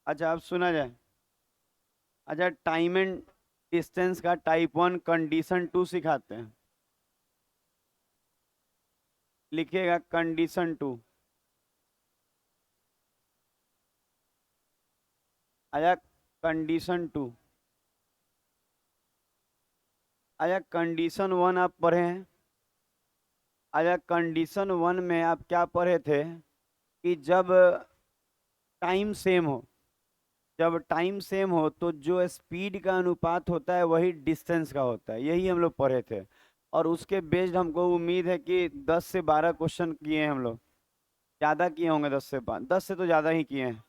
अच्छा अब सुना जाए। अच्छा टाइम एंड डिस्टेंस का टाइप 1 कंडीशन 2 सिखाते हैं। लिखिएगा कंडीशन 2। अच्छा कंडीशन 2। अच्छा कंडीशन 1 आप पढ़े हैं। अच्छा कंडीशन 1 में आप क्या पढ़े थे कि जब टाइम सेम हो, जब टाइम सेम हो तो जो स्पीड का अनुपात होता है वही डिस्टेंस का होता है, यही हम लोग पढ़े थे। और उसके बेस्ड हमको उम्मीद है कि 10 से 12 क्वेश्चन किए हैं हम लोग। ज़्यादा किए होंगे, 10 से तो ज़्यादा ही किए हैं।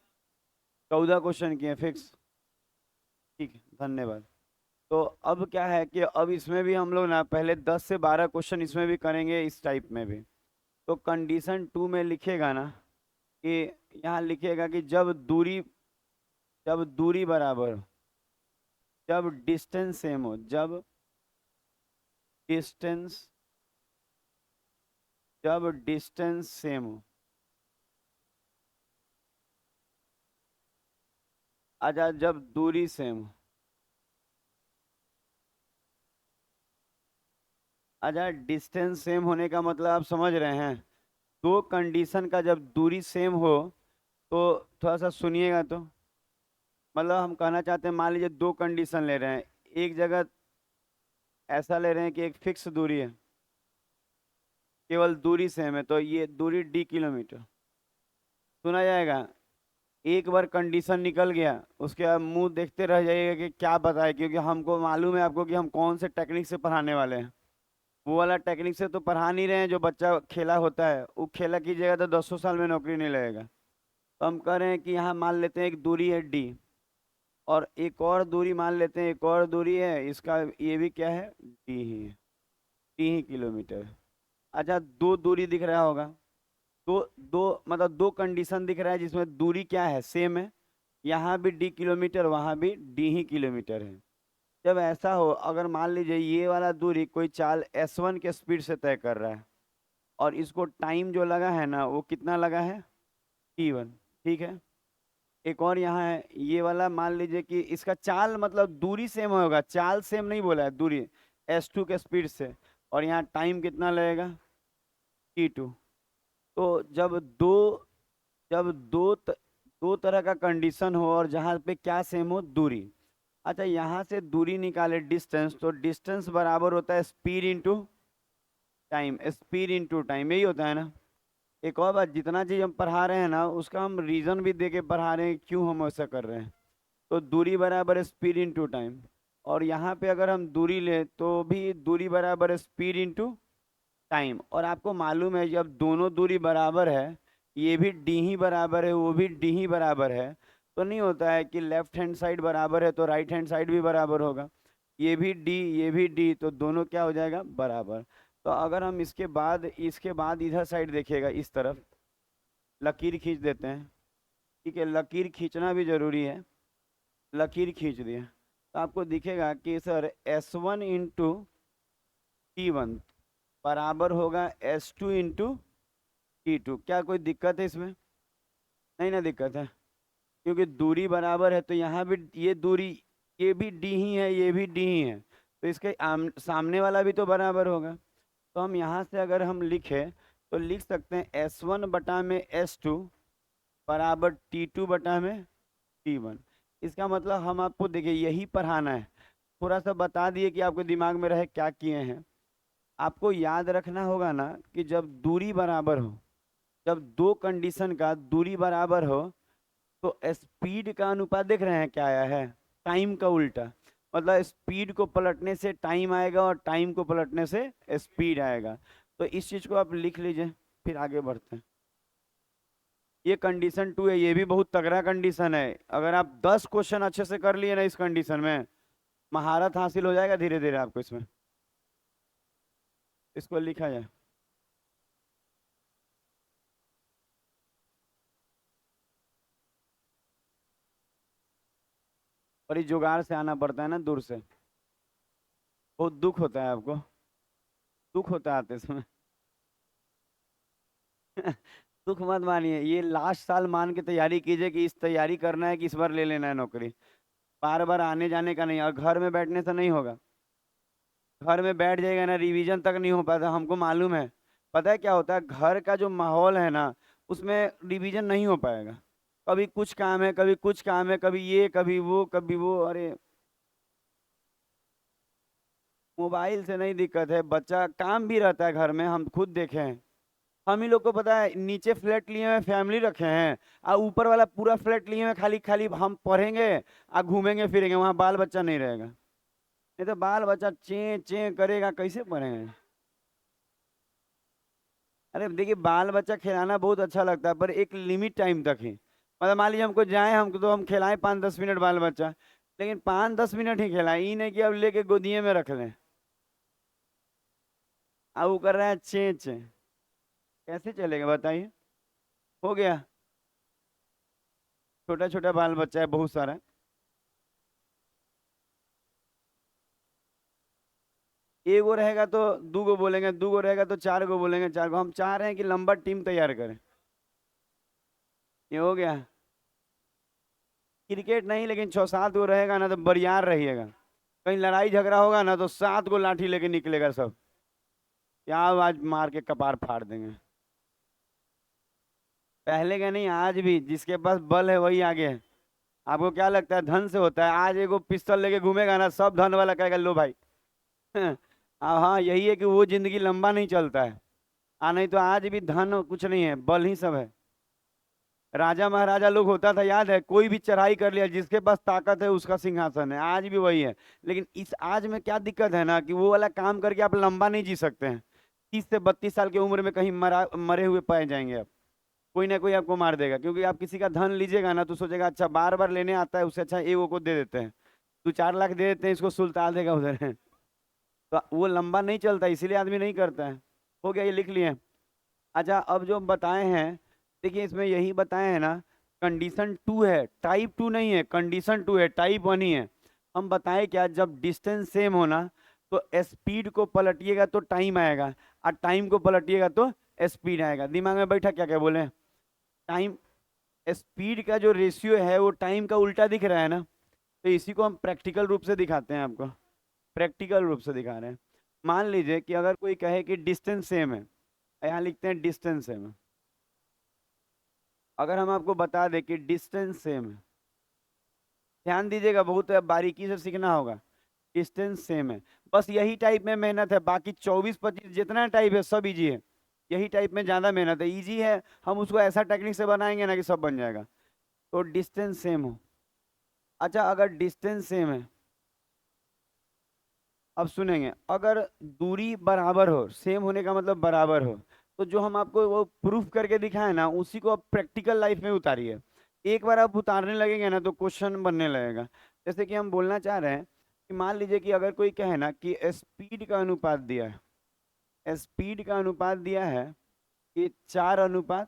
14 क्वेश्चन किए हैं फिक्स। ठीक है धन्यवाद। तो अब क्या है कि अब इसमें भी हम लोग ना पहले 10 से 12 क्वेश्चन इसमें भी करेंगे, इस टाइप में भी। तो कंडीशन 2 में लिखेगा ना कि यहाँ लिखेगा कि जब दूरी बराबर हो, जब डिस्टेंस सेम हो, जब डिस्टेंस जब डिस्टेंस सेम हो। अच्छा जब दूरी सेम हो। अच्छा डिस्टेंस सेम होने का मतलब आप समझ रहे हैं। दो कंडीशन का जब दूरी सेम हो तो थोड़ा सा सुनिएगा तो। मतलब हम कहना चाहते हैं, मान लीजिए दो कंडीशन ले रहे हैं। एक जगह ऐसा ले रहे हैं कि एक फिक्स दूरी है, केवल दूरी सेम है, तो ये दूरी d किलोमीटर। सुना जाएगा। एक बार कंडीशन निकल गया उसके बाद मुंह देखते रह जाइएगा कि क्या बताए, क्योंकि हमको मालूम है आपको कि हम कौन से टेक्निक से पढ़ाने वाले हैं। वो वाला टेक्निक से तो पढ़ा नहीं रहे हैं जो बच्चा खेला होता है, वो खेला कीजिएगा तो 10 साल में नौकरी नहीं लगेगा। तो हम कह रहे हैं कि यहाँ मान लेते हैं एक दूरी है d, और एक और दूरी मान लेते हैं, एक और दूरी है इसका, ये भी क्या है, d ही है, d ही किलोमीटर है। अच्छा दो दूरी दिख रहा होगा। दो दो मतलब दो कंडीशन दिख रहा है जिसमें दूरी क्या है, सेम है। यहाँ भी d किलोमीटर, वहाँ भी d ही किलोमीटर है। जब ऐसा हो, अगर मान लीजिए ये वाला दूरी कोई चाल s1 के स्पीड से तय कर रहा है, और इसको टाइम जो लगा है ना वो कितना लगा है, t1। ठीक है। एक और यहाँ है ये वाला, मान लीजिए कि इसका चाल मतलब दूरी सेम होगा, चाल सेम नहीं बोला है, दूरी s2 के स्पीड से, और यहाँ टाइम कितना लगेगा, t2। तो जब दो तरह का कंडीशन हो और जहाँ पे क्या सेम हो, दूरी। अच्छा यहाँ से दूरी निकाले डिस्टेंस, तो डिस्टेंस बराबर होता है speed into time, speed into time, यही होता है ना। एक और बात, जितना चीज हम पढ़ा रहे हैं ना उसका हम रीजन भी दे के पढ़ा रहे हैं क्यों हम ऐसा कर रहे हैं। तो दूरी बराबर स्पीड इंटू टाइम, और यहाँ पे अगर हम दूरी ले तो भी दूरी बराबर स्पीड इंटू टाइम। और आपको मालूम है जब दोनों दूरी बराबर है, ये भी डी ही बराबर है वो भी डी ही बराबर है, तो नहीं होता है कि लेफ्ट हैंड साइड बराबर है तो राइट हैंड साइड भी बराबर होगा। ये भी डी ये भी डी, तो दोनों क्या हो जाएगा, बराबर। तो अगर हम इसके बाद इधर साइड देखिएगा, इस तरफ लकीर खींच देते हैं। ठीक है, लकीर खींचना भी जरूरी है। लकीर खींच दिए तो आपको दिखेगा कि सर S1 × T1 बराबर होगा S2 × T2। क्या कोई दिक्कत है इसमें, नहीं ना दिक्कत है। क्योंकि दूरी बराबर है तो यहाँ भी ये दूरी, ये भी डी ही है ये भी डी ही है, तो इसके सामने वाला भी तो बराबर होगा। तो हम यहाँ से अगर हम लिखें तो लिख सकते हैं S1/S2 बराबर T2/T1। इसका मतलब हम आपको देखिए यही पढ़ाना है, थोड़ा सा बता दिए कि आपके दिमाग में रहे क्या किए हैं। आपको याद रखना होगा ना कि जब दूरी बराबर हो, जब दो कंडीशन का दूरी बराबर हो, तो स्पीड का अनुपात देख रहे हैं क्या आया है, टाइम का उल्टा। मतलब स्पीड को पलटने से टाइम आएगा और टाइम को पलटने से स्पीड आएगा। तो इस चीज को आप लिख लीजिए, फिर आगे बढ़ते हैं। ये कंडीशन 2 है, ये भी बहुत तगड़ा कंडीशन है। अगर आप 10 क्वेश्चन अच्छे से कर लिए ना इस कंडीशन में, महारत हासिल हो जाएगा धीरे धीरे आपको इसमें। इसको लिखा जाए। बड़ी जुगाड़ से आना पड़ता है ना दूर से। बहुत दुख होता है आपको, दुख होता है आते समय। दुख मत मानिए, ये लास्ट साल मान के तैयारी कीजिए कि इस तैयारी करना है कि इस बार ले लेना है नौकरी। बार बार आने जाने का नहीं, और घर में बैठने से नहीं होगा। घर में बैठ जाएगा ना, रिवीजन तक नहीं हो पाता, हमको मालूम है। पता है क्या होता है, घर का जो माहौल है ना, उसमें रिवीजन नहीं हो पाएगा। कभी कुछ काम है, कभी कुछ काम है, कभी ये कभी वो कभी वो, अरे मोबाइल से नहीं दिक्कत है, बच्चा काम भी रहता है घर में, हम खुद देखे हैं। हम ही लोग को पता है, नीचे फ्लैट लिए हुए फैमिली रखे हैं, और ऊपर वाला पूरा फ्लैट लिए हुए खाली खाली हम पढ़ेंगे और घूमेंगे फिरेंगे, वहां बाल बच्चा नहीं रहेगा। नहीं तो बाल बच्चा चे चे करेगा, कैसे पढ़ेंगे। अरे देखिए, बाल बच्चा खिलाना बहुत अच्छा लगता है, पर एक लिमिट टाइम तक ही। मतलब मान लीजिए हमको जाए, हमको तो हम खिलाएं 5-10 मिनट बाल बच्चा, लेकिन 5-10 मिनट ही खिलाएं, ये नहीं कि अब लेके गोदिए में रख लें। अब वो कर रहा है चे चे, कैसे चलेगा बताइए। हो गया, छोटा छोटा बाल बच्चा है बहुत सारा। एक गो रहेगा तो दू गो बोलेंगे, दू गो रहेगा तो चार गो बोलेंगे, चार गो। हम चाह रहे हैं कि लंबा टीम तैयार करें। ये हो गया। क्रिकेट नहीं, लेकिन 6-7 गो रहेगा ना तो बरियार रहिएगा। कहीं लड़ाई झगड़ा होगा ना तो 7 गो लाठी लेके निकलेगा सब, क्या आज मार के कपार फाड़ देंगे। पहले का नहीं, आज भी जिसके पास बल है वही आगे है। आपको क्या लगता है धन से होता है? आज एगो पिस्तौल लेके घूमेगा ना, सब धन वाला कहेगा लो भाई। हाँ, यही है कि वो जिंदगी लंबा नहीं चलता है। नहीं तो आज भी धन कुछ नहीं है, बल ही सब है। राजा महाराजा लोग होता था, याद है, कोई भी चढ़ाई कर लिया, जिसके पास ताकत है उसका सिंहासन है, आज भी वही है। लेकिन इस आज में क्या दिक्कत है ना, कि वो वाला काम करके आप लंबा नहीं जी सकते हैं। 30 से 32 साल की उम्र में कहीं मरे हुए पाए जाएंगे आप। कोई ना कोई आपको मार देगा, क्योंकि आप किसी का धन लीजिएगा ना तो सोचेगा अच्छा बार बार लेने आता है, उससे अच्छा एगो को दे देते हैं, 2-4 लाख दे देते हैं, इसको सुलता देगा उधर है। तो वो लंबा नहीं चलता, इसीलिए आदमी नहीं करता है। हो गया, ये लिख लिए। अच्छा, अब जो हम बताए हैं, देखिए इसमें यही बताए हैं ना, कंडीशन 2 है, टाइप 2 नहीं है, कंडीशन 2 है, टाइप 1 ही है। हम बताए क्या, जब डिस्टेंस सेम होना तो स्पीड को पलटिएगा तो टाइम आएगा, और टाइम को पलटिएगा तो स्पीड आएगा। दिमाग में बैठा क्या क्या बोले? टाइम, स्पीड का जो रेशियो है वो टाइम का उल्टा दिख रहा है ना, तो इसी को हम प्रैक्टिकल रूप से दिखाते हैं आपको। प्रैक्टिकल रूप से दिखा रहे हैं। मान लीजिए कि अगर कोई कहे कि डिस्टेंस सेम है, यहाँ लिखते हैं डिस्टेंस सेम है। अगर हम आपको बता दें कि डिस्टेंस सेम है, ध्यान दीजिएगा, बहुत बारीकी से सीखना होगा। डिस्टेंस सेम है, बस यही टाइप में मेहनत है, बाकी 24-25 जितना टाइप है सब इजी है। यही टाइप में ज़्यादा मेहनत है, इजी है, हम उसको ऐसा टेक्निक से बनाएंगे ना कि सब बन जाएगा। तो डिस्टेंस सेम हो। अच्छा, अगर डिस्टेंस सेम है, अब सुनेंगे, अगर दूरी बराबर हो, सेम होने का मतलब बराबर हो, तो जो हम आपको वो प्रूफ करके दिखाए ना, उसी को आप प्रैक्टिकल लाइफ में उतारिए। एक बार आप उतारने लगेंगे ना तो क्वेश्चन बनने लगेगा। जैसे कि हम बोलना चाह रहे हैं कि मान लीजिए कि अगर कोई कहे ना कि स्पीड का अनुपात दिया है, स्पीड का अनुपात दिया है कि 4:5।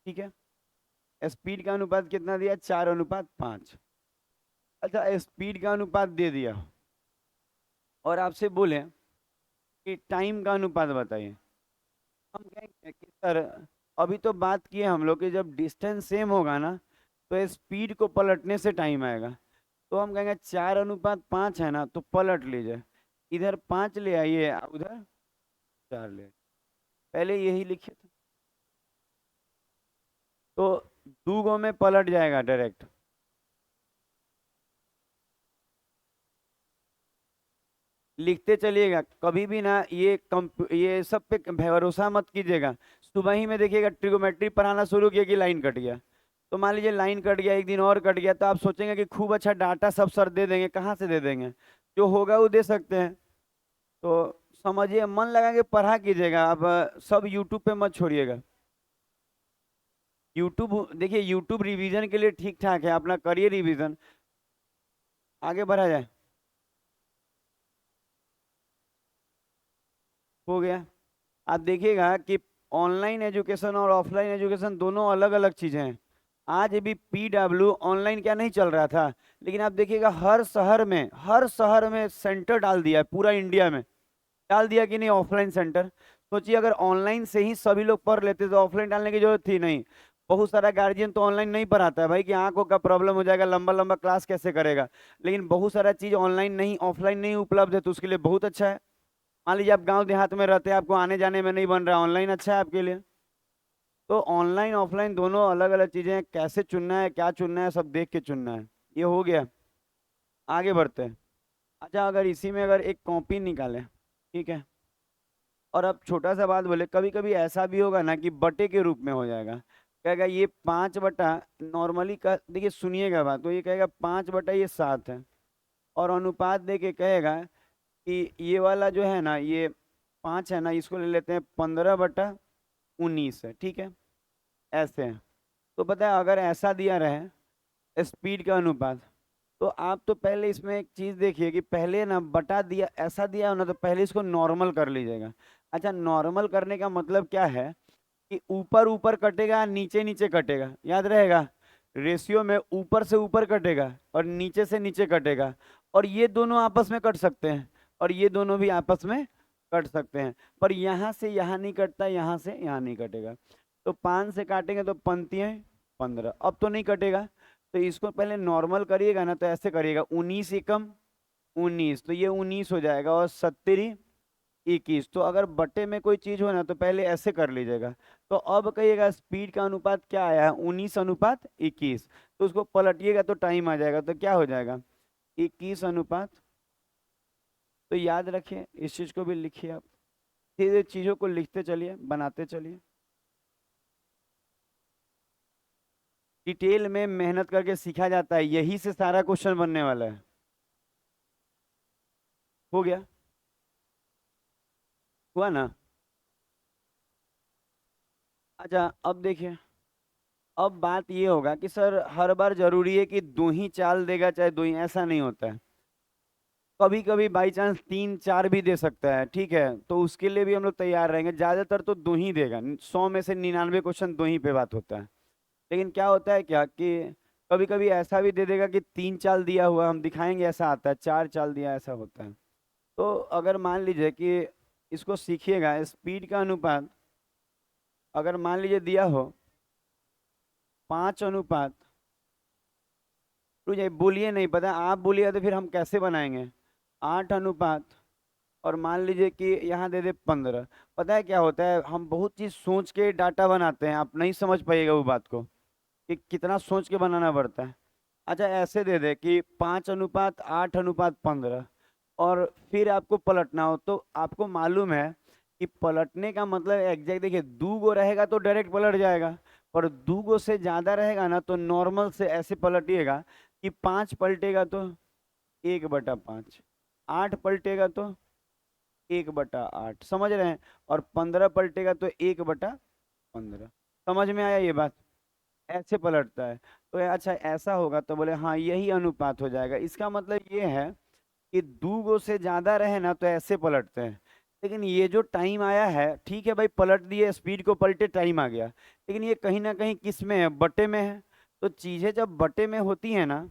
ठीक है, स्पीड का अनुपात कितना दिया? 4:5। अच्छा, स्पीड का अनुपात दे दिया और आपसे बोले कि टाइम का अनुपात बताइए, हम कहेंगे कि सर अभी तो बात किए हम लोग कि जब डिस्टेंस सेम होगा ना तो स्पीड को पलटने से टाइम आएगा। तो हम कहेंगे 4:5 है ना, तो पलट लीजिए, इधर 5 ले आइए, उधर 4 ले आइए। पहले यही लिखे थे, तो 2 गो में पलट जाएगा डायरेक्ट। लिखते चलिएगा, कभी भी ना ये सब पे भरोसा मत कीजिएगा। सुबह ही में देखिएगा ट्रिगोमेट्री पढ़ाना शुरू किया कि लाइन कट गया, तो मान लीजिए लाइन कट गया, एक दिन और कट गया, तो आप सोचेंगे कि खूब अच्छा डाटा सब सर दे देंगे, कहाँ से दे देंगे? जो होगा वो दे सकते हैं। तो समझिए, मन लगा के पढ़ा कीजिएगा आप, सब यूट्यूब पे मत छोड़िएगा। यूट्यूब देखिए, यूट्यूब रिवीजन के लिए ठीक ठाक है, अपना करिए रिवीजन, आगे बढ़ा जाए। हो गया। आप देखिएगा कि ऑनलाइन एजुकेशन और ऑफलाइन एजुकेशन दोनों अलग अलग चीज़ें हैं। आज भी PW ऑनलाइन क्या नहीं चल रहा था, लेकिन आप देखिएगा हर शहर में सेंटर डाल दिया है, पूरा इंडिया में डाल दिया कि नहीं ऑफलाइन सेंटर। सोचिए अगर ऑनलाइन से ही सभी लोग पढ़ लेते तो ऑफलाइन डालने की जरूरत थी नहीं। बहुत सारा गार्जियन तो ऑनलाइन नहीं पढ़ाता है भाई कि आंखों का प्रॉब्लम हो जाएगा, लंबा लंबा क्लास कैसे करेगा। लेकिन बहुत सारा चीज ऑनलाइन नहीं, ऑफलाइन नहीं उपलब्ध है, तो उसके लिए बहुत अच्छा है। मान लीजिए आप गांव देहात में रहते हैं, आपको आने जाने में नहीं बन रहा, ऑनलाइन अच्छा है आपके लिए। तो ऑनलाइन ऑफलाइन दोनों अलग अलग चीजें हैं, कैसे चुनना है क्या चुनना है सब देख के चुनना है। ये हो गया। आगे बढ़ते हैं। अच्छा, अगर इसी में अगर एक कॉपी निकालें, ठीक है, और अब छोटा सा बात बोले, कभी कभी ऐसा भी होगा ना कि बटे के रूप में हो जाएगा। कहेगा ये 5 बटा, नॉर्मली का देखिए सुनिएगा बात, तो ये कहेगा 5 बटा ये 7 है। और अनुपात दे के कहेगा कि ये वाला जो है ना, ये 5 है ना, इसको ले लेते हैं 15/19 है, ठीक है, ऐसे है। तो पता है अगर ऐसा दिया रहे स्पीड का अनुपात, तो आप तो पहले इसमें एक चीज देखिए कि पहले ना बटा दिया, ऐसा दिया हो ना, तो पहले इसको नॉर्मल कर लीजिएगा। अच्छा, नॉर्मल करने का मतलब क्या है कि ऊपर ऊपर कटेगा, नीचे नीचे कटेगा, याद रहेगा। रेशियो में ऊपर से ऊपर कटेगा और नीचे से नीचे कटेगा। और ये दोनों आपस में कट सकते हैं, और ये दोनों भी आपस में कट सकते हैं, पर यहाँ से यहाँ नहीं कटता, यहाँ से यहाँ नहीं कटेगा। तो 5 से काटेंगे तो पंक्तियाँ 15, अब तो नहीं कटेगा। तो इसको पहले नॉर्मल करिएगा ना, तो ऐसे करिएगा 19 एकम 19, तो ये 19 हो जाएगा, और 70 21। तो अगर बटे में कोई चीज हो ना तो पहले ऐसे कर लीजिएगा। तो अब कहिएगा स्पीड का अनुपात क्या आया है, 19/21। तो उसको पलटिएगा तो टाइम आ जाएगा, तो क्या हो जाएगा, 21 अनुपात। तो याद रखिए, इस चीज को भी लिखिए आप, धीरे चीजों को लिखते चलिए, बनाते चलिए। डिटेल में मेहनत करके सीखा जाता है, यही से सारा क्वेश्चन बनने वाला है। हो गया, हुआ ना। अच्छा, अब देखिए, अब बात ये होगा कि सर हर बार जरूरी है कि दो ही चाल देगा, चाहे दो ही, ऐसा नहीं होता है। कभी कभी बाई चांस 3 4 भी दे सकता है, ठीक है, तो उसके लिए भी हम लोग तैयार रहेंगे। ज्यादातर तो दो ही देगा, 100 में से 99 क्वेश्चन दो ही पे बात होता है। लेकिन क्या होता है क्या कि कभी कभी ऐसा भी दे देगा कि 3 चाल दिया हुआ, हम दिखाएंगे ऐसा आता है, 4 चाल दिया ऐसा होता है। तो अगर मान लीजिए कि इसको सीखिएगा, स्पीड का अनुपात अगर मान लीजिए दिया हो 5 अनुपात, रुक जाइए, बोलिए नहीं पता, आप बोलिए तो फिर हम कैसे बनाएंगे। 8 अनुपात, और मान लीजिए कि यहाँ दे दे 15। पता है क्या होता है, हम बहुत चीज सोच के डाटा बनाते हैं, आप नहीं समझ पाइएगा वो बात को कि कितना सोच के बनाना पड़ता है। अच्छा, ऐसे दे दे कि 5/8/15, और फिर आपको पलटना हो, तो आपको मालूम है कि पलटने का मतलब एग्जैक्ट, देखिए 2 गो रहेगा तो डायरेक्ट पलट जाएगा, पर 2 गो से ज्यादा रहेगा ना तो नॉर्मल से ऐसे पलटिएगा कि 5 पलटेगा तो 1/5, 8 पलटेगा तो 1/8, समझ रहे हैं, और 15 पलटेगा तो 1/15। समझ में आया ये बात, ऐसे पलटता है। तो अच्छा ऐसा होगा तो बोले हाँ यही अनुपात हो जाएगा, इसका मतलब ये है कि 2 गो से ज्यादा रहे ना तो ऐसे पलटते हैं। लेकिन ये जो टाइम आया है, ठीक है भाई, पलट दिए, स्पीड को पलटे, टाइम आ गया, लेकिन ये कहीं ना कहीं किस में है, बटे में है। तो चीजें जब बटे में होती है ना,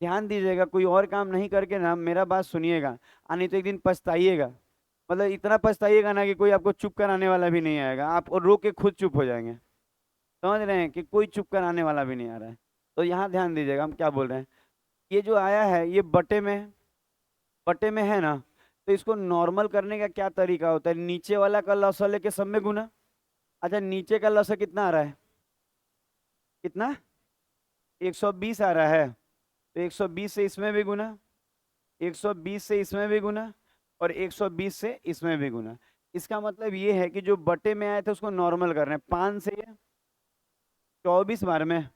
ध्यान दीजिएगा, कोई और काम नहीं करके ना, मेरा बात सुनिएगा, नहीं तो एक दिन पछताइएगा। मतलब इतना पछताइएगा ना कि कोई आपको चुप कराने वाला भी नहीं आएगा, आप और रो के खुद चुप हो जाएंगे। समझ रहे हैं कि कोई चुप कराने वाला भी नहीं आ रहा है। तो यहाँ ध्यान दीजिएगा हम क्या बोल रहे हैं। ये जो आया है ये बटे में है ना, तो इसको नॉर्मल करने का क्या तरीका होता है, नीचे वाला का लसा लेके सब में गुना। अच्छा, नीचे का लसा कितना आ रहा है, कितना, 120 आ रहा है, तो 120 से इसमें भी गुना, 120 से इसमें भी गुना, और 120 से इसमें भी गुना। इसका मतलब ये है कि जो बटे में आए थे उसको नॉर्मल कर रहे हैं, 5 से ये 24 बार में,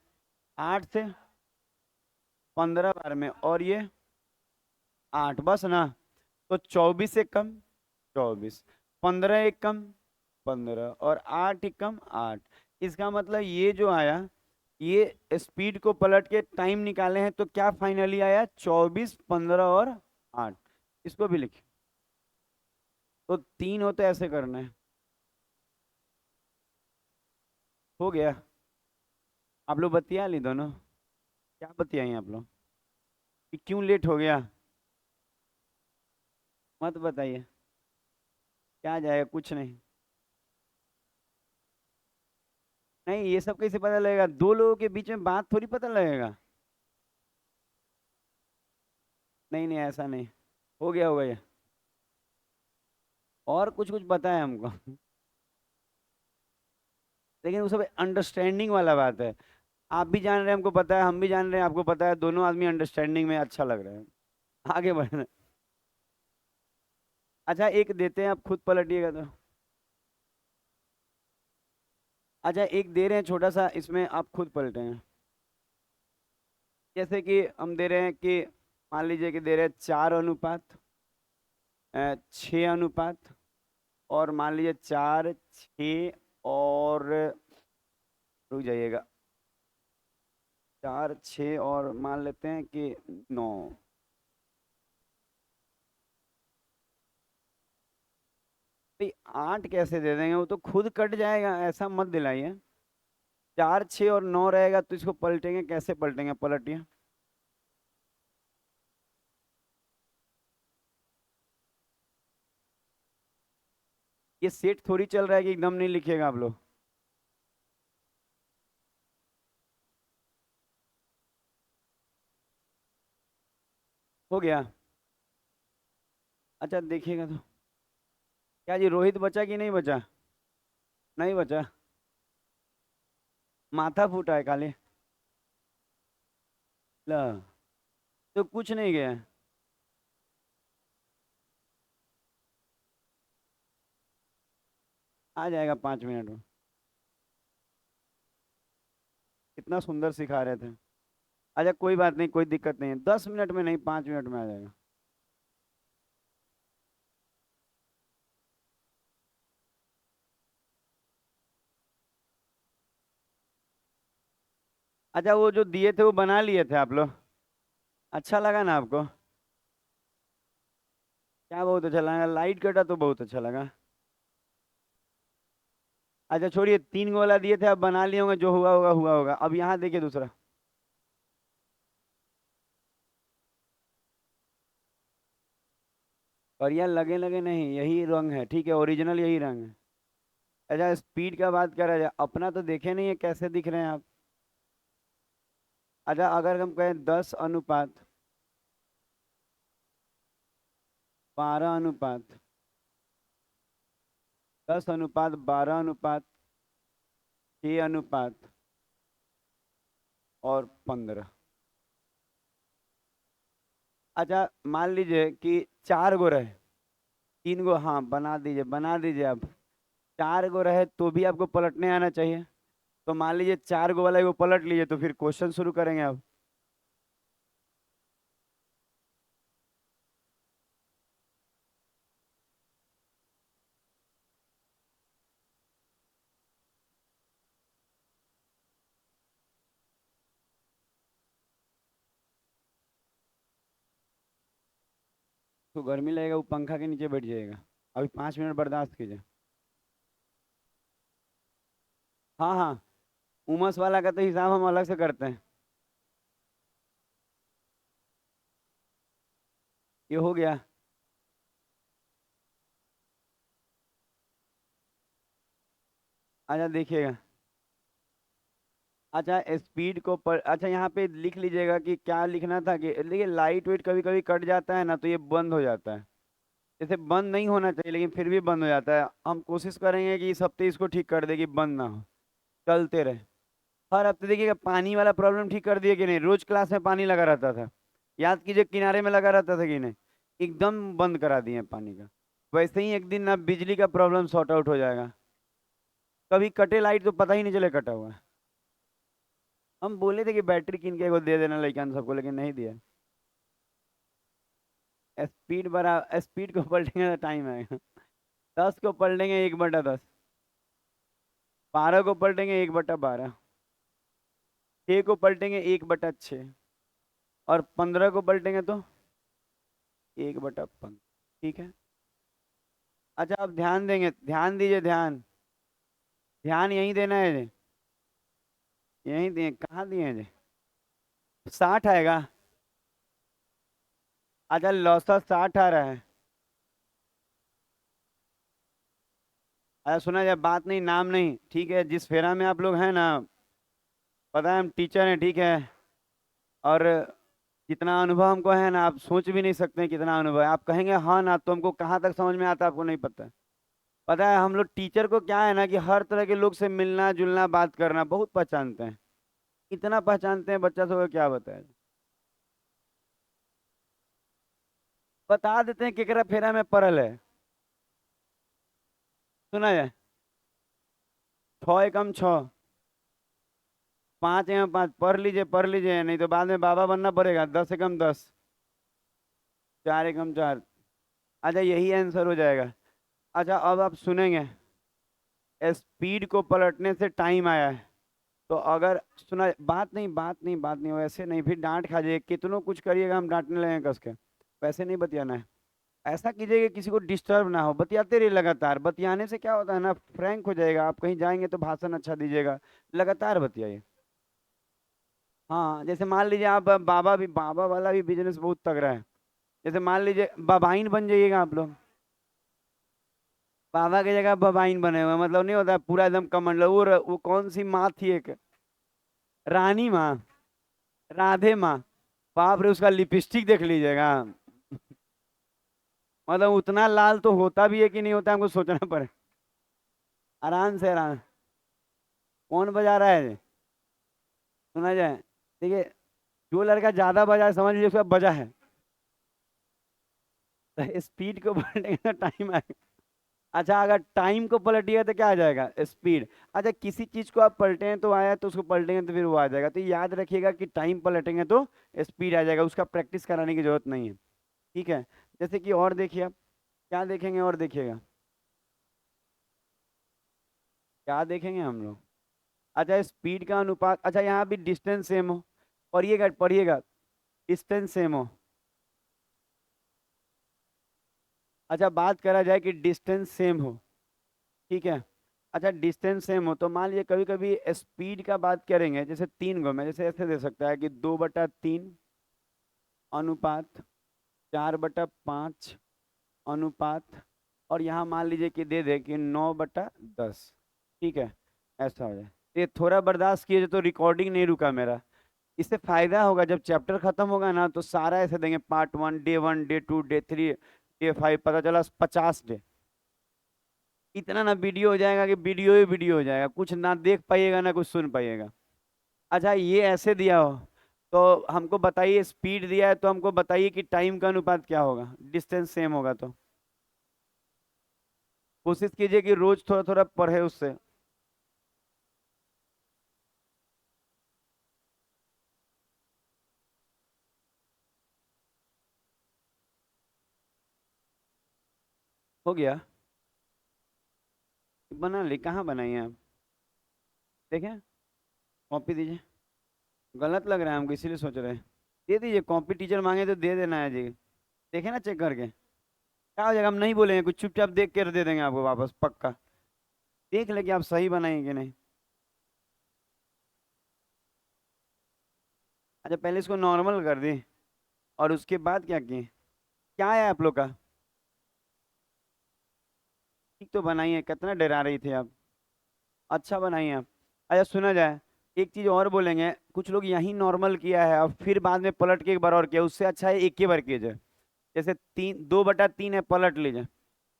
8 से 15 बार में, और ये 8, बस ना। तो 24 एक कम 24, 15 एक कम 15, और 8 एक कम 8। इसका मतलब ये जो आया, ये स्पीड को पलट के टाइम निकाले हैं, तो क्या फाइनली आया, 24 15 और 8। इसको भी लिखिए, तो 3 हो तो ऐसे करना है। हो गया। आप लोग बतिया ली दोनों, क्या बतियाई आप लोग कि क्यों लेट हो गया, मत बताइए, क्या जाएगा, कुछ नहीं। नहीं, ये सब कैसे पता लगेगा? दो लोगों के बीच में बात थोड़ी पता लगेगा। नहीं नहीं, ऐसा नहीं। हो गया होगा ये। और कुछ कुछ पता है हमको। लेकिन वो सब अंडरस्टैंडिंग वाला बात है। आप भी जान रहे हैं, हमको पता है, हम भी जान रहे हैं, आपको पता है, दोनों आदमी अंडरस्टैंडिंग में अच्छा लग रहा है। आगे बढ़ना। अच्छा, एक देते हैं, आप खुद पलटिएगा तो। अच्छा, एक दे रहे हैं छोटा सा, इसमें आप खुद पलटे हैं। जैसे कि हम दे रहे हैं कि, मान लीजिए कि दे रहे हैं 4 अनुपात 6 अनुपात, और मान लीजिए 4 6, और रुक जाइएगा, 4 6, और मान लेते हैं कि 9। भाई 8 कैसे दे देंगे? वो तो खुद कट जाएगा, ऐसा मत दिलाइए। 4 6 और 9 रहेगा, तो इसको पलटेंगे कैसे? पलटेंगे, पलटिए। ये सेट थोड़ी चल रहा है कि एकदम नहीं लिखिएगा आप लोग। हो गया। अच्छा देखिएगा तो। क्या जी, रोहित बचा कि नहीं बचा? नहीं बचा। माथा फूटा है खाली। ला, तो कुछ नहीं गया। आ जाएगा 5 मिनट में। कितना सुंदर सिखा रहे थे। अच्छा कोई बात नहीं, कोई दिक्कत नहीं है, 10 मिनट में नहीं, 5 मिनट में आ जाएगा। अच्छा, वो जो दिए थे वो बना लिए थे आप लोग? अच्छा लगा ना आपको? क्या बहुत अच्छा लगा? लाइट कटा तो बहुत अच्छा लगा। अच्छा छोड़िए, 3 गोला दिए थे, अब बना लिए होंगे, जो हुआ होगा हुआ होगा। अब यहाँ देखिए दूसरा। और यह लगे लगे नहीं, यही रंग है, ठीक है, ओरिजिनल यही रंग है। अच्छा, स्पीड का बात कर रहे हैं, अपना तो देखे नहीं है कैसे दिख रहे हैं आप। अच्छा, अगर हम कहें 10 अनुपात 12 अनुपात, 10 अनुपात 12 अनुपात 6 अनुपात और 15। अच्छा मान लीजिए कि 4 गो रहे, 3 गो, हाँ बना दीजिए, बना दीजिए आप। 4 गो रहे तो भी आपको पलटने आना चाहिए। तो मान लीजिए 4 गो वाला को पलट लीजिए, तो फिर क्वेश्चन शुरू करेंगे आप। तो गर्मी लगेगा, वो पंखा के नीचे बैठ जाएगा। अभी 5 मिनट बर्दाश्त कीजिए। हाँ हाँ, उमस वाला का तो हिसाब हम अलग से करते हैं। ये हो गया। अच्छा देखिएगा। अच्छा स्पीड को अच्छा यहाँ पे लिख लीजिएगा कि क्या लिखना था, कि देखिए लाइट वेट कभी कभी कट जाता है ना, तो ये बंद हो जाता है। जैसे बंद नहीं होना चाहिए, लेकिन फिर भी बंद हो जाता है। हम कोशिश करेंगे कि इस हफ्ते इसको ठीक कर दे कि बंद ना हो, चलते रहे। हर हफ्ते देखिएगा, पानी वाला प्रॉब्लम ठीक कर दिए कि नहीं? रोज क्लास में पानी लगा रहता था, याद कीजिए, किनारे में लगा रहता था कि नहीं? एकदम बंद करा दिए पानी का। वैसे ही एक दिन ना बिजली का प्रॉब्लम सॉर्ट आउट हो जाएगा। कभी कटे लाइट तो पता ही नहीं चले कटा हुआ है। हम बोले थे कि बैटरी किन के एगो दे देना लड़कियां सबको, लेकिन नहीं दिया। स्पीड बड़ा, स्पीड को पलटेंगे तो टाइम आएगा। 10 को पलटेंगे 1/10, 12 को पलटेंगे 1/12, 6 को पलटेंगे 1/6, और 15 को पलटेंगे तो 1/15। ठीक है। अच्छा आप ध्यान देंगे, ध्यान दीजिए, ध्यान, ध्यान यहीं देना है जी। यहीं दिए, कहाँ दिए हैं जी? 60 आएगा। अच्छा लौसा 60 आ रहा है। अरे सुना जाए, बात नहीं नाम नहीं, ठीक है, जिस फेरा में आप लोग हैं ना, पता है हम टीचर हैं, ठीक है, और जितना अनुभव हमको है ना, आप सोच भी नहीं सकते हैं कितना अनुभव है। आप कहेंगे हाँ ना, तो हमको कहाँ तक समझ में आता है आपको नहीं पता। पता है हम लोग टीचर को क्या है ना, कि हर तरह के लोग से मिलना जुलना बात करना बहुत पहचानते हैं। इतना पहचानते हैं, बच्चा सबको क्या बताए। बता देते हैं केकरा फेरा में पड़ल है। सुना जाए, 6 एकम 6, 5 एकम 5, पढ़ लीजिए नहीं तो बाद में बाबा बनना पड़ेगा। 10 एकम 10, 4 एकम 4। अच्छा यही आंसर हो जाएगा। अच्छा अब आप सुनेंगे, स्पीड को पलटने से टाइम आया है। तो अगर सुना, बात नहीं वैसे नहीं, फिर डांट खा जाइए, कितनों कुछ करिएगा हम डांटने लगेंगे कस के। वैसे नहीं बतियाना है। ऐसा कीजिए कि किसी को डिस्टर्ब ना हो, बतियाते रहिए लगातार। बतियाने से क्या होता है ना, फ्रैंक हो जाएगा। आप कहीं जाएंगे तो भाषण अच्छा दीजिएगा, लगातार बतियाइए। हाँ जैसे मान लीजिए आप बाबा भी, बाबा वाला भी बिजनेस बहुत तगड़ा है। जैसे मान लीजिए बाबाइन बन जाइएगा आप लोग। बाबा की जगह बबाइन बने हुए हैं, मतलब नहीं होता है पूरा एकदम कमंड। वो कौन सी माँ थी एक, रानी माँ, राधे माँ। बाप रे, उसका लिपस्टिक देख लीजिएगा। मतलब उतना लाल तो होता भी है कि नहीं होता, हमको सोचना पड़े। आराम से आराम। कौन बजा रहा है? सुना जाए, देखिए, जो लड़का ज्यादा बजा है, समझ लीजिए उसका बजा है। तो स्पीड को बढ़ने का टाइम आएगा। अच्छा अगर टाइम को पलटिएगा तो क्या आ जाएगा? स्पीड। अच्छा किसी चीज को आप पलटे तो आया, तो उसको पलटेंगे तो फिर वो आ जाएगा। तो याद रखिएगा कि टाइम पलटेंगे तो स्पीड आ जाएगा, उसका प्रैक्टिस कराने की जरूरत नहीं है। ठीक है। जैसे कि और देखिए आप, क्या देखेंगे और देखिएगा, क्या देखेंगे हम लोग। अच्छा स्पीड का अनुपात, अच्छा यहाँ भी डिस्टेंस सेम हो, पढ़िएगा पढ़िएगा, डिस्टेंस सेम हो। अच्छा बात करा जाए कि डिस्टेंस सेम हो, ठीक है। अच्छा डिस्टेंस सेम हो तो मान लीजिए कभी कभी स्पीड का बात करेंगे, जैसे 3 गो में, जैसे ऐसे दे सकता है कि 2/3 अनुपात 4/5 अनुपात, और यहाँ मान लीजिए कि दे दे कि 9/10। ठीक है, ऐसा हो जाए। ये थोड़ा बर्दाश्त कीजिए, तो रिकॉर्डिंग नहीं रुका मेरा। इससे फायदा होगा, जब चैप्टर खत्म होगा ना तो सारा ऐसे देंगे, part 1 day 1 day 2 day 3 day 5, पता चला 50 डे। इतना ना वीडियो हो जाएगा कि वीडियो ही वीडियो हो जाएगा, कुछ ना देख पाइएगा ना कुछ सुन पाइएगा। अच्छा ये ऐसे दिया हो, तो हमको बताइए, स्पीड दिया है तो हमको बताइए कि टाइम का अनुपात क्या होगा, डिस्टेंस सेम होगा तो। कोशिश कीजिए कि रोज थोड़ा थोड़ा पढ़े उससे। हो गया? बना ली? कहाँ बनाई है आप? देखें, कॉपी दीजिए। गलत लग रहा है हमको, इसीलिए सोच रहे हैं। दे दीजिए कॉपी, टीचर मांगे तो दे देना है जी। देखे ना चेक करके, क्या हो जाएगा, हम नहीं बोलेंगे कुछ, चुपचाप देख कर दे देंगे आपको वापस पक्का। देख ले कि आप सही बनाएंगे कि नहीं। अच्छा पहले इसको नॉर्मल कर दी, और उसके बाद क्या किए? क्या है आप लोग का? ठीक तो बनाइए, कितना डरा रही थी आप। अच्छा बनाइए आप। अच्छा सुना जाए, एक चीज और बोलेंगे, कुछ लोग यहीं नॉर्मल किया है और फिर बाद में पलट के एक बार और किया, उससे अच्छा है एक ही बार कीजिए। जैसे 2/3 है, पलट लीजिए,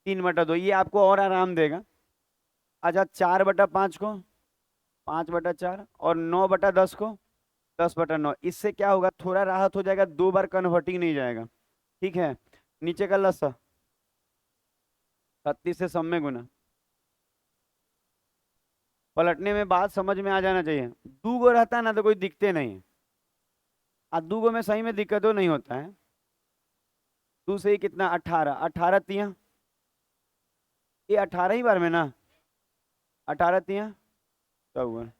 3/2, ये आपको और आराम देगा। अच्छा 4/5 को 5/4, और 9/10 को 10/9, इससे क्या होगा, थोड़ा राहत हो जाएगा, 2 बार कन्वर्टिंग नहीं जाएगा। ठीक है। नीचे का लसा, 36 से 100 में गुना। पलटने में बात समझ में आ जाना चाहिए। 2 गो रहता है ना तो कोई दिक्कते नहीं। और 2 गो में सही में दिक्कत तो नहीं होता है। 2 से ही कितना, 18, 18 तियाँ, ये 18 ही बार में ना, 18 तियाँ 54।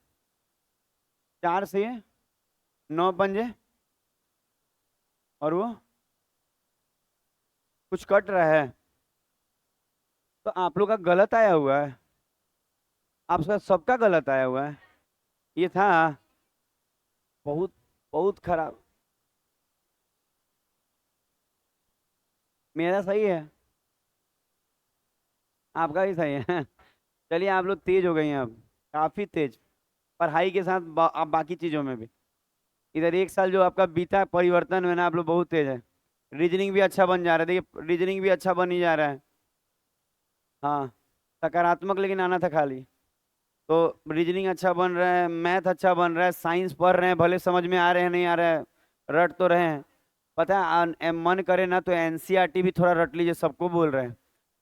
4 से 9 पंजे, और वो कुछ कट रहा है, तो आप लोग का गलत आया हुआ है। आप सबका गलत आया हुआ है। ये था बहुत, बहुत खराब। मेरा सही है, आपका भी सही है। चलिए आप लोग तेज हो गए हैं अब, काफी तेज, पढ़ाई के साथ अब बाकी चीजों में भी। इधर एक साल जो आपका बीता परिवर्तन हुआ ना, आप लोग बहुत तेज है। रीजनिंग भी अच्छा बन जा रहा है, देखिए रीजनिंग भी अच्छा बन ही जा रहा है। हाँ, सकारात्मक लेकिन आना था खाली। तो रीजनिंग अच्छा बन रहा है, मैथ अच्छा बन रहा है, साइंस पढ़ रहे हैं, भले समझ में आ रहे हैं नहीं आ रहा है, रट तो रहे हैं। पता है मन करे ना तो एनसीईआरटी भी थोड़ा रट लीजिए, सबको बोल रहे हैं।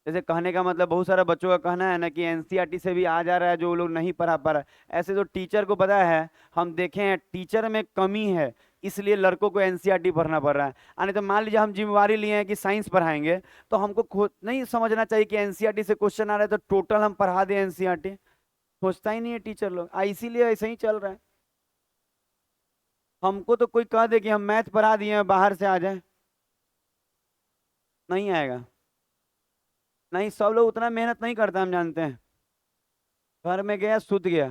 जैसे कहने का मतलब बहुत सारा बच्चों का कहना है ना कि एनसीईआरटी से भी आ जा रहा है जो लोग नहीं पढ़ा पा रहा है। ऐसे तो टीचर को पता है, हम देखे हैं टीचर में कमी है, इसलिए लड़कों को एनसीईआरटी पढ़ना पड़ रहा है। नहीं तो मान लीजिए हम जिम्मेवारी लिए हैं कि साइंस पढ़ाएंगे, तो हमको खुद नहीं समझना चाहिए कि एनसीईआरटी से क्वेश्चन आ रहा है तो टोटल हम पढ़ा दें एनसीईआरटी। सोचता ही नहीं है टीचर लोग, इसीलिए ऐसे ही चल रहा है। हमको तो कोई कह दे कि हम मैथ पढ़ा दिए हैं, बाहर से आ जाए, नहीं आएगा। नहीं, सब लोग उतना मेहनत नहीं करता, हम जानते हैं। घर में गया सुत गया।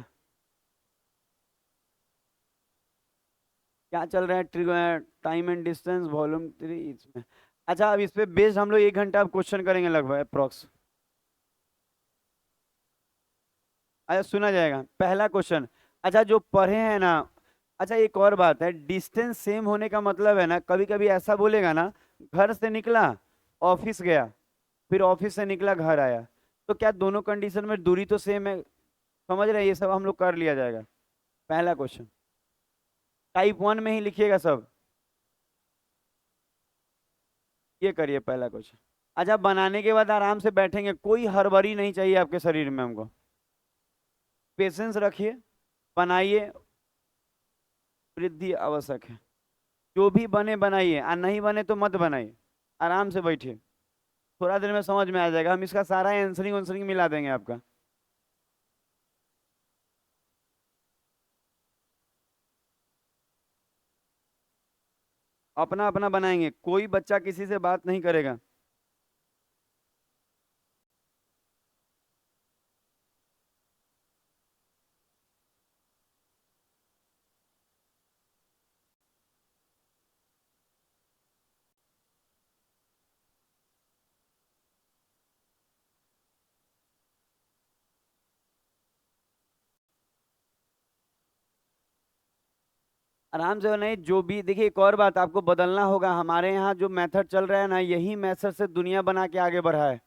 क्या चल रहा है, टाइम एंड डिस्टेंस वॉल्यूम 3 इसमें। अच्छा, अब इस पे बेस्ड हम लोग 1 घंटा अब क्वेश्चन करेंगे लगभग अप्रोक्स। अच्छा, सुना जाएगा पहला क्वेश्चन। अच्छा, जो पढ़े हैं ना। अच्छा, एक और बात है, डिस्टेंस सेम होने का मतलब है ना, कभी कभी ऐसा बोलेगा ना, घर से निकला ऑफिस गया, फिर ऑफिस से निकला घर आया, तो क्या दोनों कंडीशन में दूरी तो सेम है? समझ रहे हैं, ये सब हम लोग कर लिया जाएगा। पहला क्वेश्चन टाइप 1 में ही लिखिएगा सब। ये करिए पहला क्वेश्चन। अच्छा, बनाने के बाद आराम से बैठेंगे, कोई हड़बड़ी नहीं चाहिए आपके शरीर में हमको। पेशेंस रखिए, बनाइए, वृद्धि आवश्यक है। जो भी बने बनाइए, और नहीं बने तो मत बनाइए, आराम से बैठिए। थोड़ा देर में समझ में आ जाएगा, हम इसका सारा आंसरिंग आंसरिंग मिला देंगे आपका। अपना अपना बनाएंगे, कोई बच्चा किसी से बात नहीं करेगा। आराम से बनाइए, जो भी देखिए, एक और बात आपको बदलना होगा, हमारे यहाँ जो मेथड चल रहा है ना, यही मेथड से दुनिया बना के आगे बढ़ा है।